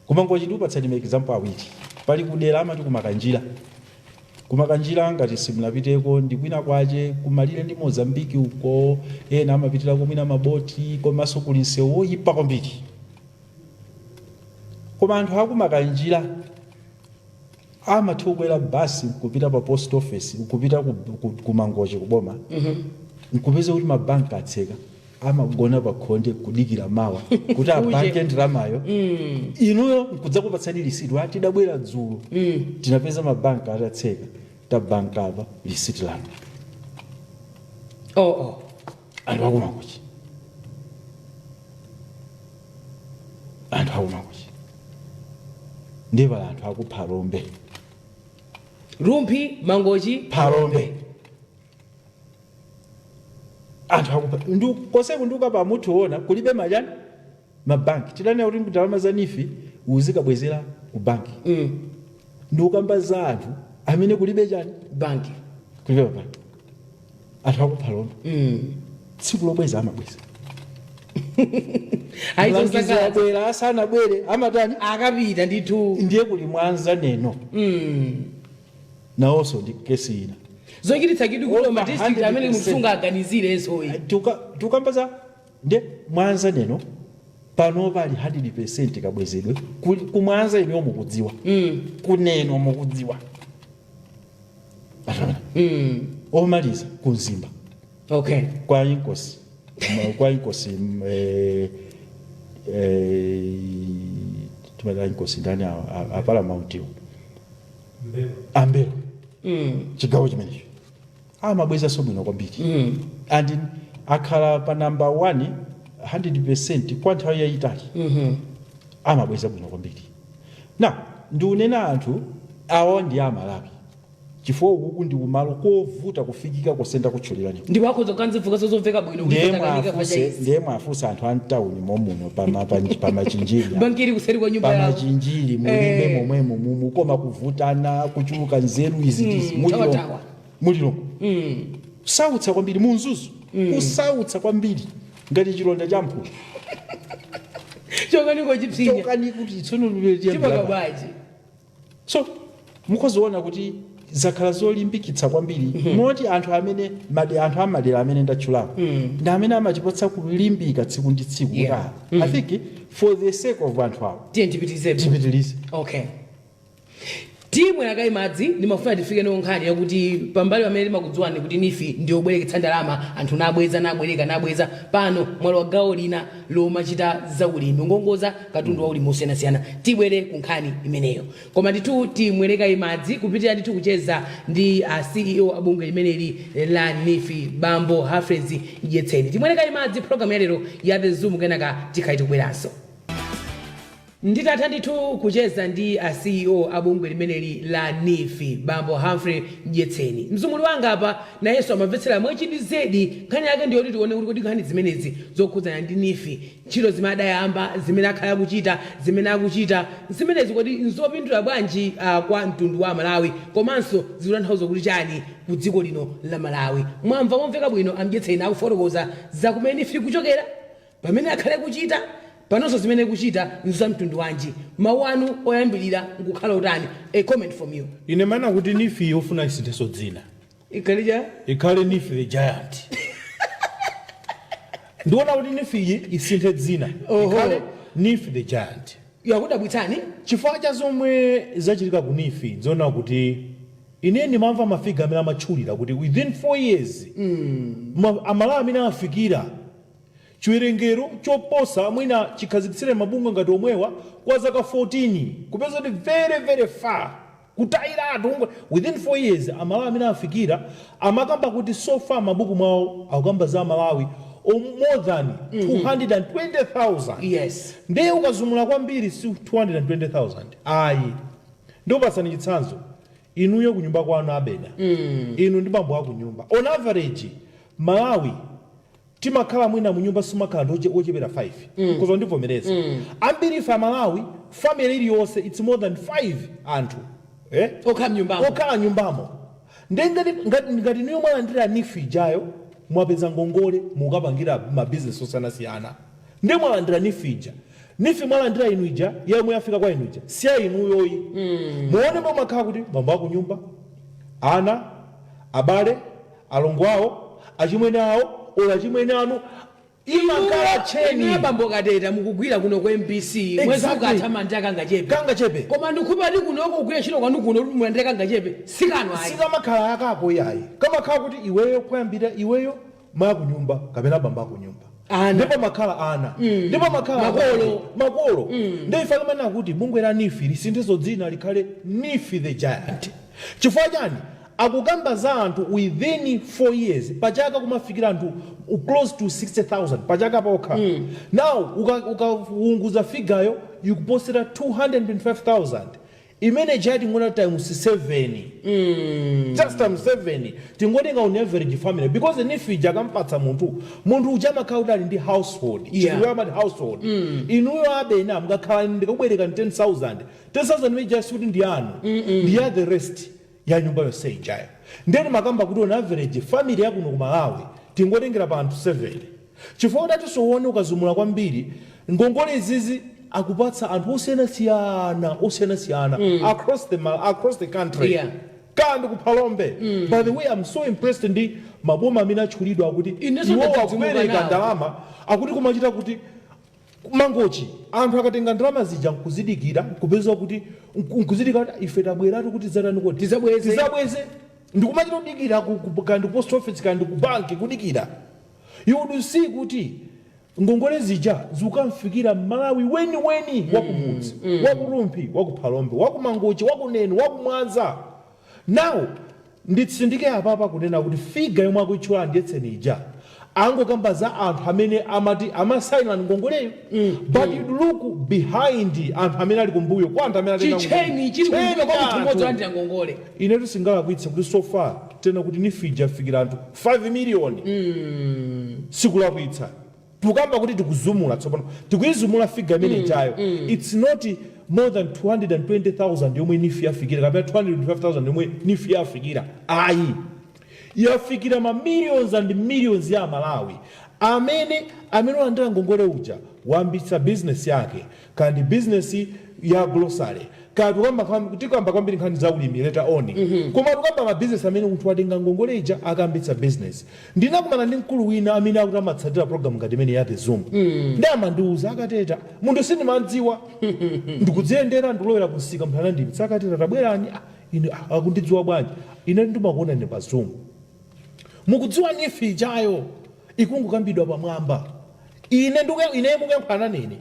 Kumangochi ndiupatsani example awiri. Pali kudera amati kumakanjira. Kumakanjira ngati simunapiteko ndikwina kwache kumalire ndi Mozambiki uko ena amapitira kumwina maboti komanso kuli nsewu woyipa kwambiri. Koma anthu akumakanjira amathikwera basi kupita pa post office kupita kumangochi kuboma. Nkupeza kuti mabanka atseka amagona pa khonde kudikira mawa kuti abanke ndalamayo. Inuyo nkudza kupatsani lisiti ati tidabwera dzulo. Tinapeza mabanka atatseka tabanka apa lisiti lanu. Anthu akumangochi. Anthu akumangochi. Ndiye pala anthu akuphalombe. Rumpi mangochi phalombe. Anthu akupa koseku nduka pa munthu ona kulibe majani mabanki tidane kuti ndalama zanifi uzikabwezera ku banki. Ndukamba za anthu amene kulibe chani banki kulibe banki. Anthu akuphalombe. Tsiku lobweza amabweza. Aizosakala bwera asana bwere amatani akapita ndithu ndiye kuli Mwanza neno. Nawonso ndi kesi ina. Zochititsa kidu kulo ma district amene musunga aganizire esoyi. Tukambaza nde Mwanza neno pano pali 100% kabwezedwe ku Mwanza ino mukudziwa. Kuneno mukudziwa. Omaliza kunzimba. Okay. Kwa inkosi. timadala inkosi ndani apalamontiwo ambero chigawo chimenecho amabweza sobwino kwambiri and akhala pa number 1 100% kwa nthawi yayitali amabweza bwino kwambiri. Na ndiunena anthu awo ndi amalawi chifukwa uku ndi kumalo kovuta kufikika kusenda kutchulirani ndi wakhoza kanzivuka zozoveka bwino ndiye mwafusa anthu a mtawuni momuno pamachinjiri bankiri kuseri kwa nyumba yawo pamachinjiri mulibe momwemo mukoma kuvutana kuchuluka nzeru izi muliro kusautsa kwambiri munzuzu kusautsa kwambiri ngati chilonda cha mphula chokaniko chipsinya chokani kuti tsono chipakabaji so mukoziona kuti zakhala zolimbikitsa kwambiri moti anthu amene anthu amadera amene ndatchulapo ndi amene amachipotsa kulimbika tsiku ndi tsiku I think for the sake of anthu awo tipitilize okay timu yakayi madzi ndimafuna tifike nawo nkhani yakuti pambali pamene timakudziwani kuti nifi ndiyobwereketsa ndalama anthu nabweza pano mwalo wa gawo lina lomachita zaulimi ngongoza katundu wa ulimi osiyanasiyana tibwere ku nkhani imeneyo koma nditu timwerekayi madzi kupitira nditu kucheza ndi CEO abungwe limeneli la nifi bambo Hafrezi Mjetseni. Timwerekayi madzi program ya lero ya The Zoom kenaka tikhaiti kubweranso nditatha ndithu kucheza ndi CEO abungwe limeneli la nifi bambo Hafrezi Mjetseni. Mzumuli wanga apa na Yesu amamvetsera mwachidi zedi nkhani yake ndiyoti tione kuti kodi nkhani zimenezi zokhudzana ndi nifi ntchito zimene adayamba zimene akhala kuchita zimene akuchita zimenezi kodi nzopindula bwanji kwa mtundu wa Malawi komanso zikutanthauza kuti chani ku dziko lino la Malawi. Mwamva momveka bwino Amjetseni akufotokoza za kumene nifi kuchokera pamene akhale kuchita panonso zimene kuchita nza mtundu wanji. Mawu anu oyambirira nkukhala utani a comment from you. Ine mana kuti nifi yofuna isinthenso dzina ikhale nifi the giant ndiona kuti nifi isinthe dzina ikhale nifi the giant yakudabwitsani chifukwa cha zomwe zachitika ku nifi nzoona kuti ine ndimamva mafiga amene amatchulira kuti within 4 years amalawi amene afikira chiwerengero choposa mwina chikhazikitsire mabungwe ngati omwewa kwa zaka 14 kupeza kuti very far kutayiratu within 4 years amalawi amene afikira amakamba kuti so far mabuku mwawo akukamba za Malawi more than 220,000 yes ndiye ukazumula kwambiri si 220,000 ayi ndio pasani chitsanzo inuyo kunyumba kwanu abeda inu ndi bambo aku nyumba on average Malawi timakhala mwina mu nyumba simakhala ochepera 5 kuzo ndivomereza ambiri fa Malawi family iliyonse it's more than 5 anthu okhala nyumbamo ngati niyo mwalandira nifi ijayo mwapeza ngongole mukapangira mabizinesi osiyanasiyana ndi mwalandira nifi ija nifi mwalandira inu ija yomwe yafika kwa inu ija siya inuyoyi muone pomakhala kuti bambo aku nyumba ana abale alongo awo achimwene awo ola chimwene anu imakhala cheni ine bambo kateta mukugwira kuno kwa MPC mwezi ukatha manja kangachepe koma ndikhupa ndi kuno kugwira chino kwanu kuno mulandira kangachepe sikano ayi sikamakhala yakako yayi kamakhala kuti iweyo kuyambira iweyo maya kunyumba kapena bamba kunyumba ndipo makhala ana ndipo makhala makolo ndipo ifanana kuti bungwe la nifi lisinthenso dzina likhale nifi the giant chifukwa chani akukamba za anthu within 4 years pachaka kumafikira anthu close to 60,000 pachaka pokha now ukaunguza figayo ikuposera 225,000 imene jati ngona times 7 just times 7 tingotenga on average family because nifi jakampatsa munthu ujamakhala kuti ali ndi household chikwamati household inuyo abena mukakhala ndikubwereka 10,000 imene just kuti ndi anu ndiya the rest ya nyumba yonse ijayo ndeni makamba kuti on average family yakuno ku Malawi tingotengera pa anthu 7 chifukwa kuti soone ukazumula kwambiri ngongole izizi akupatsa anthu osiyanasiyana across the country kandi kuphalombe by the way I'm so impressed ndi maboma amene atchulidwa akuti iwo akupereka ndalama akuti kumachita kuti mangochi anthu akatenga ndalama zija nkuzidikira kupeza kuti nkuzidikira ife tabweratu kuti zatani kuti tizabweze ndikumachita kudikira kandi post office kandi ku bank kudikira you would see kuti ngongole zija zikamfikira Malawi weni wakumudzi wakurumpi wakuphalombe wakumangochi wakuneni wakumwanza. Now nditsindike apapa kunena kuti figa yomwe akuitchula ndiyetseni ija angokamba za anthu amene amati amasaina ngongoleyo, but you look behind anthu amene ali kumbuyo kwa anthu amene atenga chicheni chili kumbuyo kwa munthu mmodzi olandira ngongole. Inetu singalakwitsa kuti so far tena kuti nifija afikira anthu 5 million sikulakwitsa. Tukamba kuti tikuzumula tsopano tikuyizumula figa imene ijayo, it's not more than 220,000 yomwe nifi yafikira kapena 225,000 yomwe nifi yafikira. Ayi yafikira ma millions and millions ya Malawi amene olandira ngongole uja wambitsa business yake, kandi business ya grocery, kandi tikamba kwambiri nkhani za ulimi later on. Koma tukamba ma business amene munthu watenga ngongole ija akambitsa business. Ndinakumana ndi mkulu wina amene akuti amatsatira program ngati imene ya The Zoom. Ndamandiuza akateta munthu sindimadziwa ndikudziyendera ndikulowera kusika munthu anandipitsa akateta tabwerani ine akundidziwa bwanji ine ndimakuona ine pa Zoom. Mukudziwa nifi ijayo ikungokambidwa pamwamba. Ine mukuyankhana nene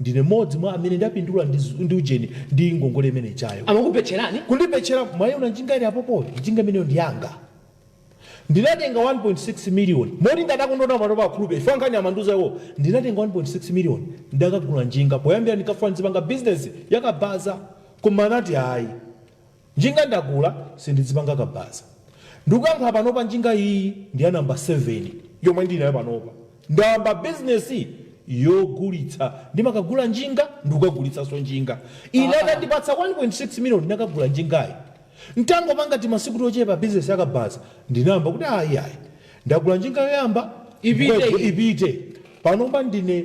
ndine modzi mwa amene ndapindula ndi ujeni ndi ngongole imene ijayo. Amakupetcherani? Kundipetchera mwayona njinga ili apopo njinga imene ndiyanga. Ndinatenga 1.6 million. Modi ndatakundona matopa akhulube ifankhani amanduzawo ndinatenga 1.6 million ndakagula njinga poyambira ndikafuna nzipanga business yakabaza kumanati hayi njinga ndagula sindizipanga kabaza. Ndikuyankha panopa njinga iyi ndiya number 7 yomwe ndinayo panopa. Ndayamba business yogulitsa ndimakagula njinga ndikugulitsanso njinga. Ine ndipatsa 1.6 million ndakagula njingayi. Ntangopanga timasiku tochepa business yakabaza ndinamba kuti ayi ndagula njinga yoyamba ipite panopa ndine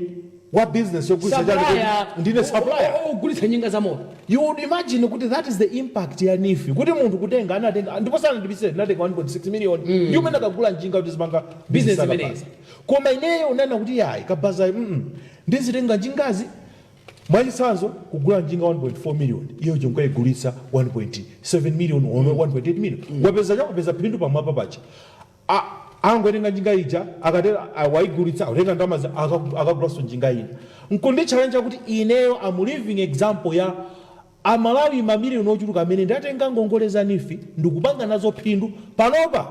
wa business yogulitsa ndine supplier ogulitsa njinga za moto. You would imagine kuti that is the impact ya nifi kuti munthu kutenga anatenga ndipo sana ndibise ndinatenga 1.6 million yomwe ndakagula njinga kuti zipanga business yakabaza. Koma ineyo unena kuti yayi kabaza ndizitenga njingazi mwachitsanzo kugula njinga 1.4 million iyo chonka igulitsa 1.7 million or 1.8 million wapeza phindu pamwapa pacha angotenga njinga ija akatera waigulitsa utenga ndamazi akagulaso njinga ina. Nkundi challenge kuti ineyo am living example ya Amalawi mamiliyoni ochuluka amene ndatenga ngongole za nifi ndikupanga nazo phindu panopa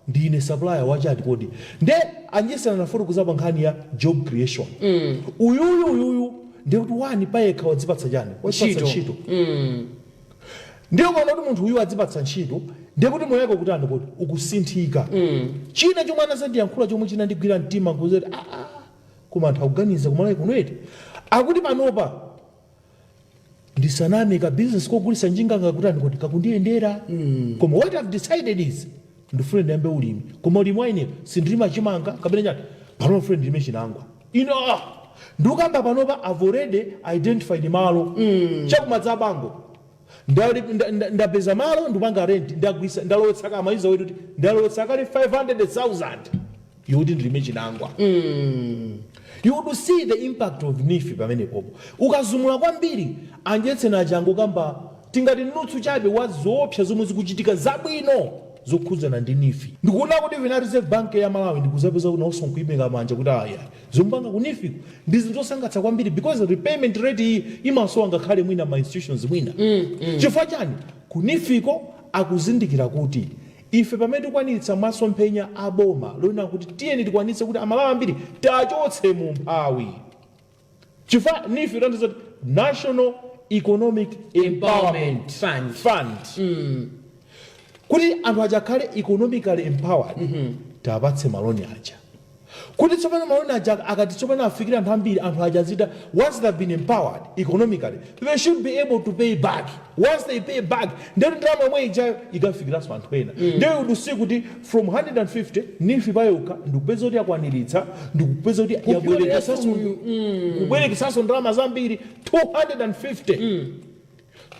ndine supplier wachati kodi nde anjesana na foto kuzapa nkhani ya job creation. Uyuyu ndikuti wani payekha wadzipatsa chani wadzipatsa ntchito. Ndiyo kana kuti munthu uyu adzipatsa ntchito ndikuti moyo wake ukutani kodi ukusinthika. China chomwe anasandiyankhula chomwe chinandigwira mtima nkuzeti koma anthu akuganiza kumalawi kunweti akuti panopa ndisaname ka business kogulitsa njinga ngakutani kodi kakundiyendera. Koma what I've decided is ndifune ndiyambe ulimi koma ulimi waine sindilima chimanga kapena chati panopa ndifune ndilime chinangwa ndikukamba panopa I've already identified malo chakumadza bango ndapeza malo ndipanga rent ndagwisa ndalowetsa kamaiza wetu kuti ndalowetsa kale 500,000 yoti ndilime chinangwa. You would see the impact of nifi pamene popo ukazumula kwambiri anjetsena achango kamba tingati nutsu chabe wazopsa zomwe zikuchitika zabwino zokhudzana ndi nifi. Ndikuona kuti Federal Reserve Bank ya Malawi ndikuzapeza kuti nawonso nkuimeka manja kuti zompanga kunifi ndi zinthu zosangalatsa kwambiri because repayment rate iyi imasowa ngakhale mwina ma institutions mwina. Chifukwa chani kunifiko akuzindikira kuti ife pamene tikwanitsa masomphenya aboma lona kuti tiyeni tikwanitse kuti Amalawi ambiri tachotse mu mphawi. Chifukwa nifi tandizo National Economic Empowerment Fund. Kuti anthu ajakhale economically empowered tapatse maloni aja. Kuti tsopano maloni aja akati tsopano afikira anthu ambiri anthu aja zita once they've been empowered economically they should be able to pay back. Once they pay back then drama mwe ijayo ikafikiranso anthu ena. Ndiyo udusi kuti from 150 nifi payoka ndikupeza kuti yakwaniritsa ndikupeza kuti yabwerekesaso ndalama zambiri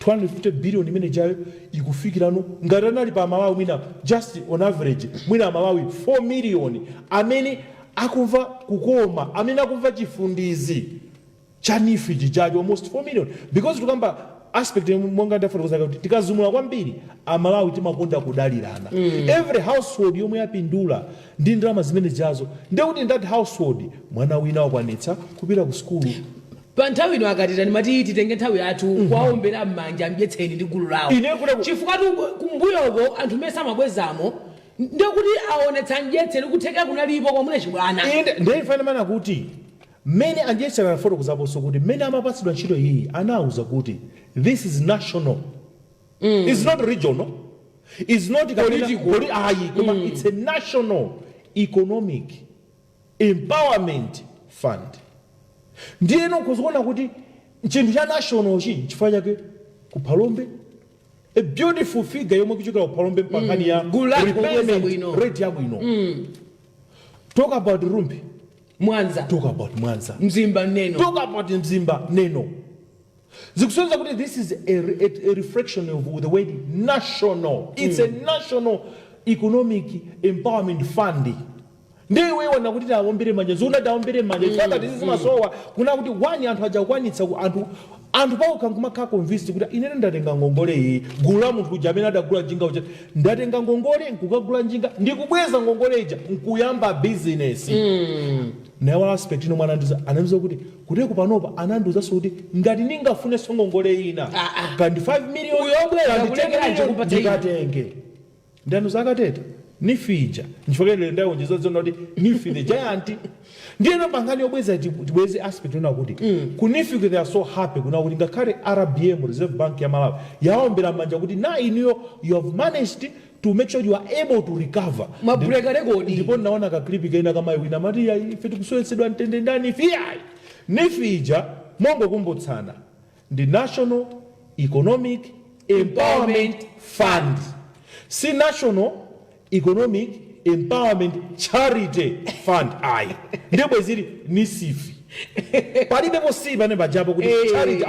250 billion imene jayo ikufikirano ngati anali pa Malawi mwina just on average mwina Malawi 4 million amene akumva kukoma amene akumva chifundizi cha nifi chijajo almost 4 million because tukamba aspect monga ndafotokoza kuti tikazumula kwambiri amalawi timakonda kudalirana every household yomwe yapindula ndi ndalama zimene jazo ndekuti that household mwana wina wakwanitsa kupita ku skulu pa nthawi ino akatita ndimati titenge nthawi yathu kwaombera m'manja amdyetseni ndi gulu lawo chifukwa kumbuyoko anthu mmene samabwezamo ndekuti aonetsa mdyetseni kutheka kunalipo kwamuna chibwana ndeyifana mana kuti mmene andyetseni anafotokozaponso kuti mmene amapatsidwa ntchito iyi anawuza kuti this is national it's not regional it's not political it's a national economic empowerment fund ndiyeno kuzoona kuti chinthu cha national chi chifukwa chake kuphalombe a beautiful figure yomwe kuchokera kuphalombe mpakani ya repayment rate yabwino talk about Rumbi Mwanza talk about Mwanza Mzimba Neno talk about Mzimba Neno zikusonyeza kuti this is a reflection of the word national it's a national economic empowerment fund ndiwe wana kuti taombere manja zona taombere manja chifukwa tisi masowa kuna kuti wani anthu aja kwanitsa anthu pauka nkumakhala convinced kuti inene ndatenga ngongole iyi gulu la munthu uja amene adagula njinga uja ndatenga ngongole nkukagula njinga ndikubweza ngongole ija nkuyamba business naye wala aspect ino mwana anandiza kuti kuteko panopa anandiuzanso kuti ngati ningafunenso ngongole ina kandi 5 million uyobwera kutengera kupatsa ndikatenge ndandiuza akateta nifija nchifukwa ndayo njizozona kuti nifi the giant ndiyeno pangani yobweza tibweze aspect una kuti kunifika they are so happy kuna kuti ngakhale RBM Reserve Bank ya Malawi yaombera manja kuti na iniyo you have managed to make sure you are able to recover mabreaka record ndipo naona ka clip kaina kama iwina mati ya ife tikusoyesedwa ntende ndani fiyai nifija mongo kumbutsana the National Economic Empowerment Fund si National Economic Empowerment Charity Fund ndibwe zili nisifi palibe posiba ne bajapo kuti charity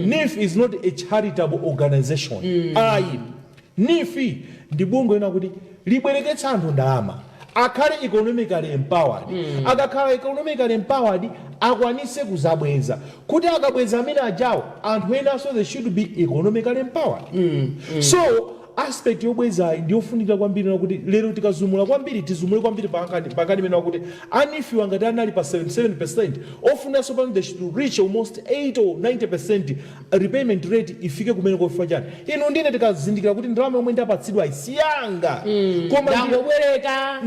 NIF is not a charitable organization NIF ndibungo ina kuti libwereketsa anthu ndalama akhale economically empowered akakhala economically empowered akwanise kuzabweza kuti akabweza amene ajawo anthu ena so they should be economically empowered so aspect yobweza ndiyofunika kwambiri na kuti lero tikazumula kwambiri tizumule kwambiri pakani mena kuti anifi wangati anali pa 77% ofunanso pano they should reach almost 8 or 90% repayment rate ifike kumene kofifa chani ino ndine tikazindikira kuti ndalama yomwe ndapatsidwa isiyanga koma ndangobwereka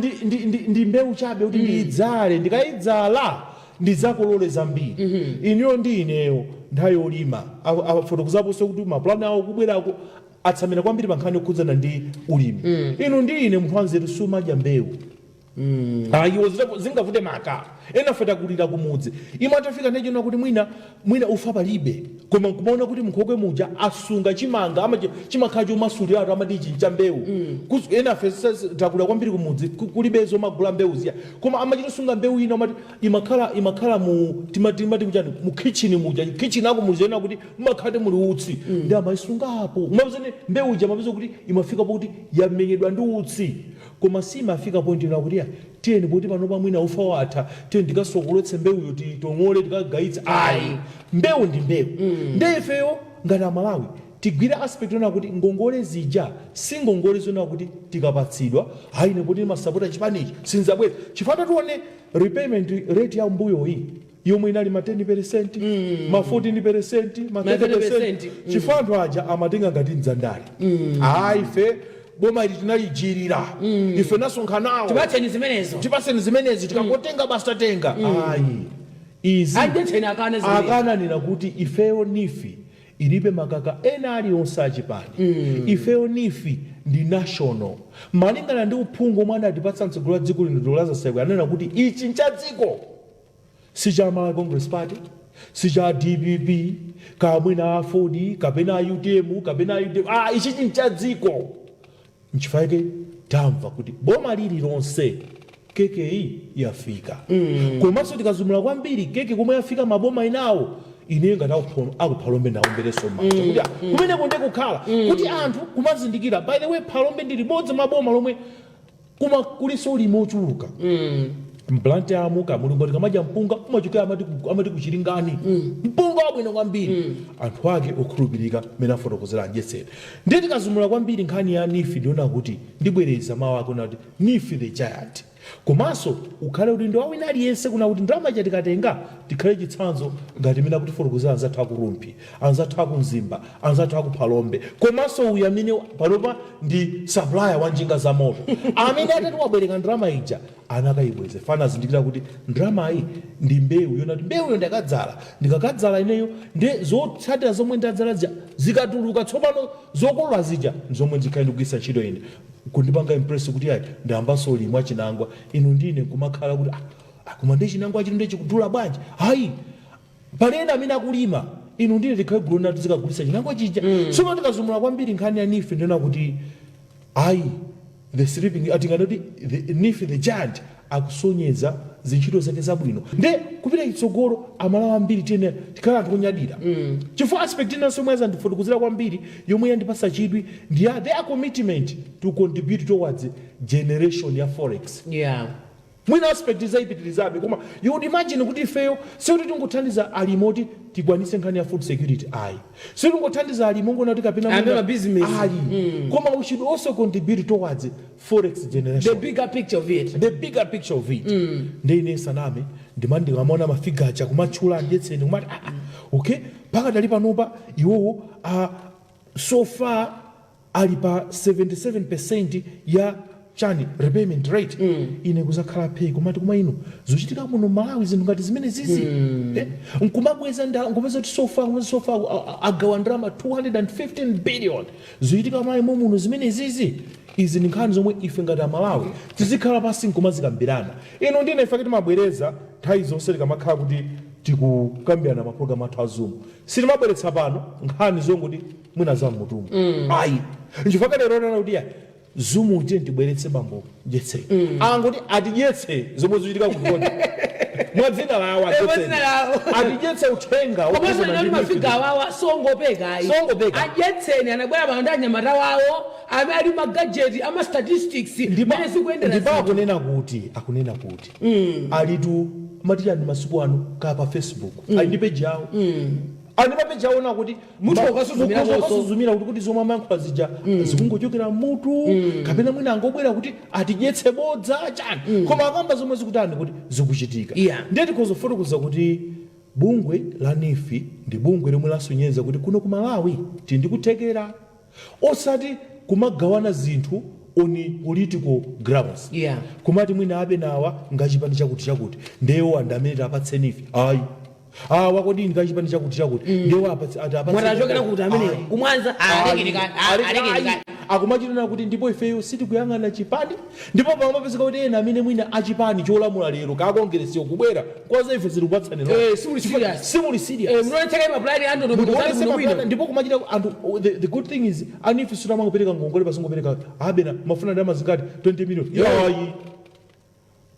ndi mbewu chabe kuti ndiidzale ndikayidzala ndizakolole zambiri iniyo ndi ineyo nthawi yolima afotokozaponso kuti mapulani awo kubwerako atsamira kwambiri pankhani yokhudzana ndi ulimi ino ndi ine munthu wanzeru sumadya mbewu iwo zingavute maka ena feta kulira kumudzi imatafika ndechona kuti mwina ufa palibe koma kumaona kuti mkhokwe muja asunga chimanga chimakhala chomasulira atu amati chincha mbewu ena fesa takula kwambiri kumudzi kulibezo magula mbewu ziya koma amachitosunga mbewu ina amati imakhala mu timati kuchani mu kitchen muja kitchen ako mulizoena kuti mumakhate muli utsi ndi amayisungapo umapezene mbewu ija amapeza kuti imafika kuti yamenyedwa ndi utsi koma si imafika point ina kuti tiyeni poti panopa mwina ufa watha tiyeni tikasokoletse mbewuyo titong'ole tikagayitsa mbewu ndi mbewu ndefeyo ngati Amalawi tigwire aspect yona kuti ngongole zija si ngongole zona kuti tikapatsidwa ine poti masapota chipanichi sinzabweza chifukwa tione repayment rate ya mbuyo iyi yomwe inali ma 10%, ma 14%, ma 30%. Chifukwa anthu aja amatenga ngati mdzandali ife boma ili tinalijirira ife nasonkanawo tipaseni zimenezo tikangotenga basi tatenga izi akananena kuti ifeyo nifi ilibe makaka ena aliyonse achipani ifeyo nifi ndi national malingana ndi uphungu omwe anatipatsa mtsogolo wa dziko lino Dr. Lazarus Chakwera anena kuti ichi nchadziko si cha Malawi Congress Party si cha DPP kamwina Ford kapena UTM kapena UTM ichi nchadziko nchifake tamva kuti boma lililonse KKI yafika komanso tikazumula kwambiri keke komwe yafika maboma inawo ine ngati akuphalombe ndaombereso manja kuti kumeneko ndekukhala kuti anthu kumazindikira by the way phalombe ndi limodzi maboma lomwe kuliso ulimi ochuluka mplante amuka mulungu tikamaja mpunga umachokera amati kuchiringani mpunga wabwino kwambiri anthu ake okhulupirika mene afotokozera adyetsera ndiye tikazumula kwambiri nkhani ya Nifi ndiona kuti ndibwereza mawu ako nati Nifi the giant komanso ukhale kuti ndi wawina aliyense kuna kuti ndalama tikatenga tikhale chitsanzo ngati mene akutifotokozera anzathu akurumpi anzathu akumzimba anzathu akuphalombe komanso uyu amene panopa ndi supplier wa njinga za moto amene atati wabwereka ndalama ija anakayibweze fana azindikira kuti ndalama iyi ndi mbewu yonati mbewuyo ndikakadzala ineyo ndi zotsatira zomwe ndadzala zija zikatuluka tsopano zokolola zija zomwe ndikhale ndikugwiritsa ntchito ine kundipanga impress kuti ayi ndiyambanso limwa chinangwa inu ndine kumakhala kuti koma ndi chinangwa chino ndechikudula bwanji hayi palena amene akulima inu ndine tikhale gulu nati zikagulitsa chinangwa chija tsopano tikazumula kwambiri nkhani ya Nifi ndiona kuti ayi the sleeping atinganoti Nifi the giant akusonyeza zintchito zake zabwino nde kupita chitsogolo amalawa ambiri tene tikhala anthu kunyadira chifukwa aspect inanso mweza ndifotokozera kwambiri yomwe yandipasa chidwi ndi their commitment to contribute towards generation ya forex mwina aspect zaipitirizabe koma you would imagine kuti ifeyo sikuti tingothandiza alimoti tigwanise nkhani ya food security ayi sitingothandiza alimongo nati kapena ayi koma we should also contribute towards forex generation the bigger picture of it ndine saname ndikamona mafigacha kumatchula adyetseni kumati okay pakadali panopa iwowo so far ali pa 77% ya chani repayment rate ine kuzakhala pay kumati kuma ino zochitika muno Malawi zinthu ngati zimene zizi nkumabweza ngopeza kuti so far agawa ndalama 215 billion zochitika mayi muno zimene zizi izi ni nkhani zomwe ife ngati Malawi tizikhala pasi nkumazikambirana ino ndine ife kuti mabwereza nthawi zonse tikamakhala kuti tikukambirana mapulogalamu athu a Zoom sitimabweretsa pano nkhani zongoti mwina za mmutumu ayi nchifukwa lero nana kuti Zoom uti ndibweretse bambo jetse angoti atidyetse zomwe zichitika kutoni mwadzina lawo atidyetse uthenga komanso ndi mafiga awawa songopeka adyetseni anabwera pano anyamata wawo amali magajeti ama statistics mene zikuyendera ndipo akunena kuti alitu matiyani masiku ano kapa Facebook ali ndi page yawo animapejaona kuti mutu wakasuzumira kuti zomwe amayankhula zija zikungochokera mutu kapena mwina angobwera kuti atidyetse bodza chani koma akamba zomwe zikutani kuti zikuchitika ndiye tikozofotokoza kuti bungwe la Nifi ndi bungwe lomwe lasonyeza kuti kuno ku Malawi tindikuthekera osati kumagawana zinthu on political grounds kumati mwina abe nawa ngachipani chakuti ndewo andamene apatse Nifi ayi wakodini ngachipani chakuti ndewo apatse mwatachokera kuti amene kumwanza akumachitana kuti ndipo ifeyo sitikuyang'ana chipani ndipo pamapezeka kuti ena amene mwina achipani cholamula lero kakongeresiwa kubwera kwaza ife zilikupatsani simuli serious ndipo kumachita anthu the good thing is anife sutamangopereka ngongole pasingopereka abena mafuna ndalama zingati 20 million yayi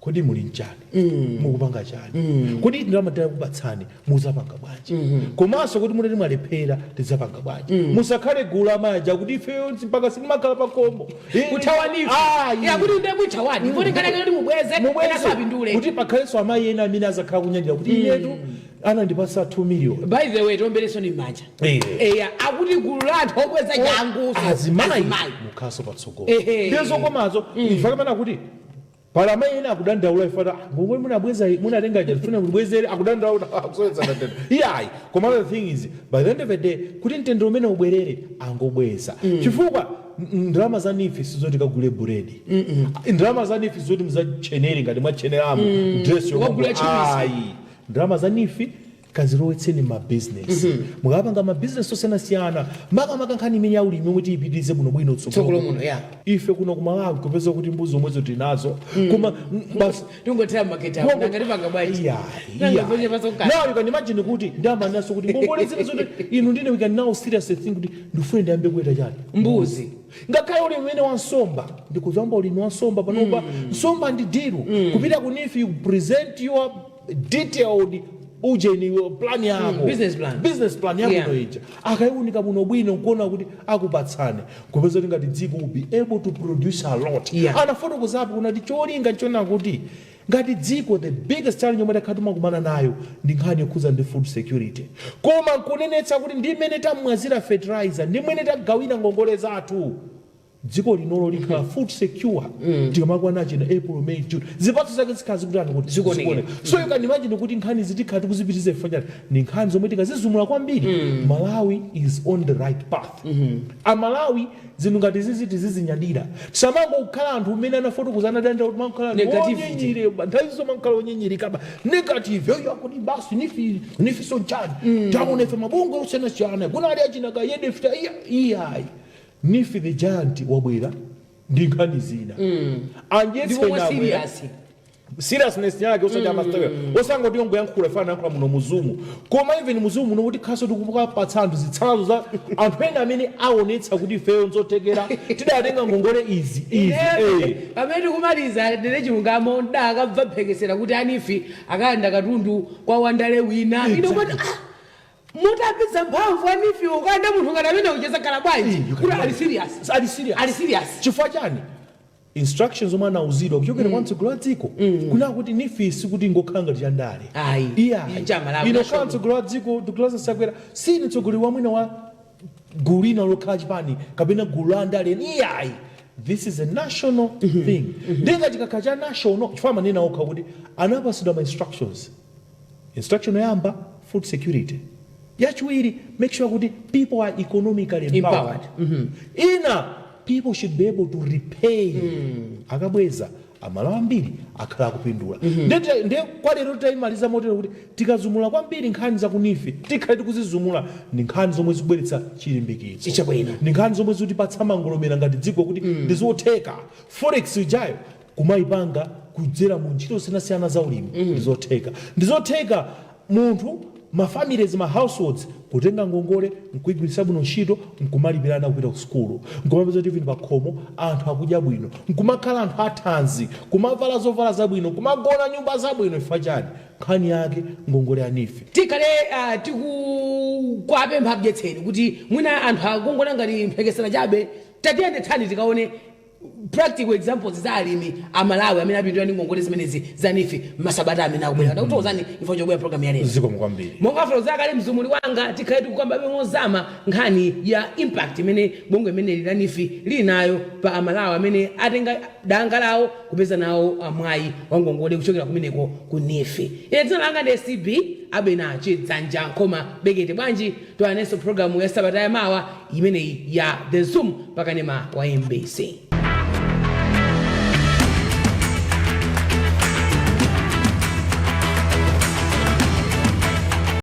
kodi muli nchani mukupanga chani kodi ndalama takupatsani muzapanga bwanji komanso kuti munati mwalephera tizapanga bwanji musakhale gulu amaja kuti ifeyo mpaka simakhala pakombo kuti ndemwithawani kuti kanakati mubweze enasapindule kuti pakhalenso amayi ena amene azakhala kunyadira kuti inetu anandipasa 2 million by the way tombereso ni manja akuti gulu la anthu obweza changuso azimayi mukhaso patsogolo ndizo komazo ifakamana kuti pala amayi ena akudandaula ifata ngongole munabweza munatenga njani funa kubwezere akudandaula akusoyeza ndandanda iyayi koma the thing is by the end of the day kuti mtendere umene ubwerere angobweza chifukwa ndalama za Nifi sizoti kagule buredi ndalama za Nifi sizoti mzacheneri ngati mwacheneramo dress yokugula ayi ndalama za Nifi kazirowetseni ma business mukapanga ma business osiyana maka nkhani imene ya ulimi omwe tiyipitirize buno bwino tsogolo muno ife kuno ku Malawi kupeza kuti mbuzi omwezo tinazo koma basi tungotera market apo ngati panga bwaji now you can imagine kuti ndamanaso kuti ngongole zine zote inu ndine we can now seriously think kuti ndifune ndiyambe kuweta chani mbuzi ngakhale ulimi umene wansomba ndikuzamba ulimi wansomba panopa nsomba ndi diru kupita ku Nifi you present your detailed ujeni plan yako business plan yako ija akaiunika muno bwino nkuona kuti akupatsane kupeza ngati dziko will be able to produce a lot anafotokozapo kunati cholinga chona kuti ngati dziko the biggest challenge yomwe takhala timakumana nayo ndi nkhani yokhuza ndi food security, koma nkunenetsa kuti ndi mmene tamwazira fertilizer ndi mmene tagawira ngongole zathu dziko linolo likhala food secure tikamakwana china April, May, June zipatso zake zikhazi kuti anthu kuti zikone. So you can imagine kuti nkhani zitikhala tikuzipitiza ifanyani ni nkhani zomwe tikazizumula kwambiri. Malawi is on the right path. Amalawi zinthu ngati ziziti zizinyadira tisamango kukhala anthu umene anafotokozana danda kuti makhala onyenyire nthawi zoma makhala onyenyirika negative yo yakuti basi nifi so chani taone fe mabungo osena chana kuna ali achina ka yedefta iya nifi the giant wabwera ndi nkhani zina anjetse na seriousness yake usanja mastewe osanga kuti yankhula fana yankhula muno muzumu koma even muzumu muno kuti khaso tikupuka patsandu zitsazo za anthu ena amene aonetsa kuti ifeyo nzotekera tidatenga ngongole izi pamene kumaliza dere chilungamo ndakabva phekesera kuti anifi akayenda katundu kwa wandale wina ino kuti mutapitsa mphamvu anifi ukanda munthu ngati amene ucheza kala bwanji kuti ali serious chifukwa chani instructions omwe anauzidwa kuchokera kwa mtsogoleri wa dziko kuna kuti nifisi kuti ngokhanga tiyandale ino khala mtsogoleri wa dziko Dr. Sakwera si mtsogoleri wamwina wa gulu lina lokhala chipani kapena gulu la andale iyayi. This is a national thing. Ndinga chikakhala cha national chifukwa manena okha kuti anapasidwa ma instruction yamba food security, yachiwiri make sure kuti people are economically empowered. Ina people should be able to repay. Akabweza amalawi ambiri akhala kupindula. Ndiye kwa lero taimaliza motero kuti tikazumula kwambiri nkhani za kunifi tikhale tikuzizumula ndi nkhani zomwe zikubweretsa chilimbikitso. Ndi nkhani zomwe zikutipatsa mangolomera ngati dziko kuti ndizotheka. Forex ijayo kumayipanga kudzera mu ntchito zosiyanasiyana za ulimi ndizotheka munthu mafamilies ma households kutenga ngongole nkuigwiritsa bwino ntchito nkumalipirana kupita ku sukulu nkumapeza kuti pa khomo anthu akudya bwino nkumakhala anthu athanzi kumavala zovala zabwino kumagona nyumba zabwino ifa chani nkhani yake ngongole anifi tikhale tikukwapempha kudyetseni kuti mwina anthu akungona ngati mphekesera chabe tatiyende thani tikaone practical examples za alimi amalawi amene apindula ndi ngongole zimenezi zanifi masabata amene akubwera kuti uzani ifo chobwera program ya lero ziko mkwambiri mongafalo zakale mzumuli wanga tikhale tikukamba bemozama nkhani ya impact imene bungwe imene lilanifi linayo pa amalawi amene atenga danga lawo kupeza nawo amwayi wa ngongole kuchokera kumeneko kunifi ine dzina langa ndi SCB abena chidzanja nkoma bekete bwanji toaneso program ya sabata ya mawa imeneyi ya The Zoom pakanema wa MBC.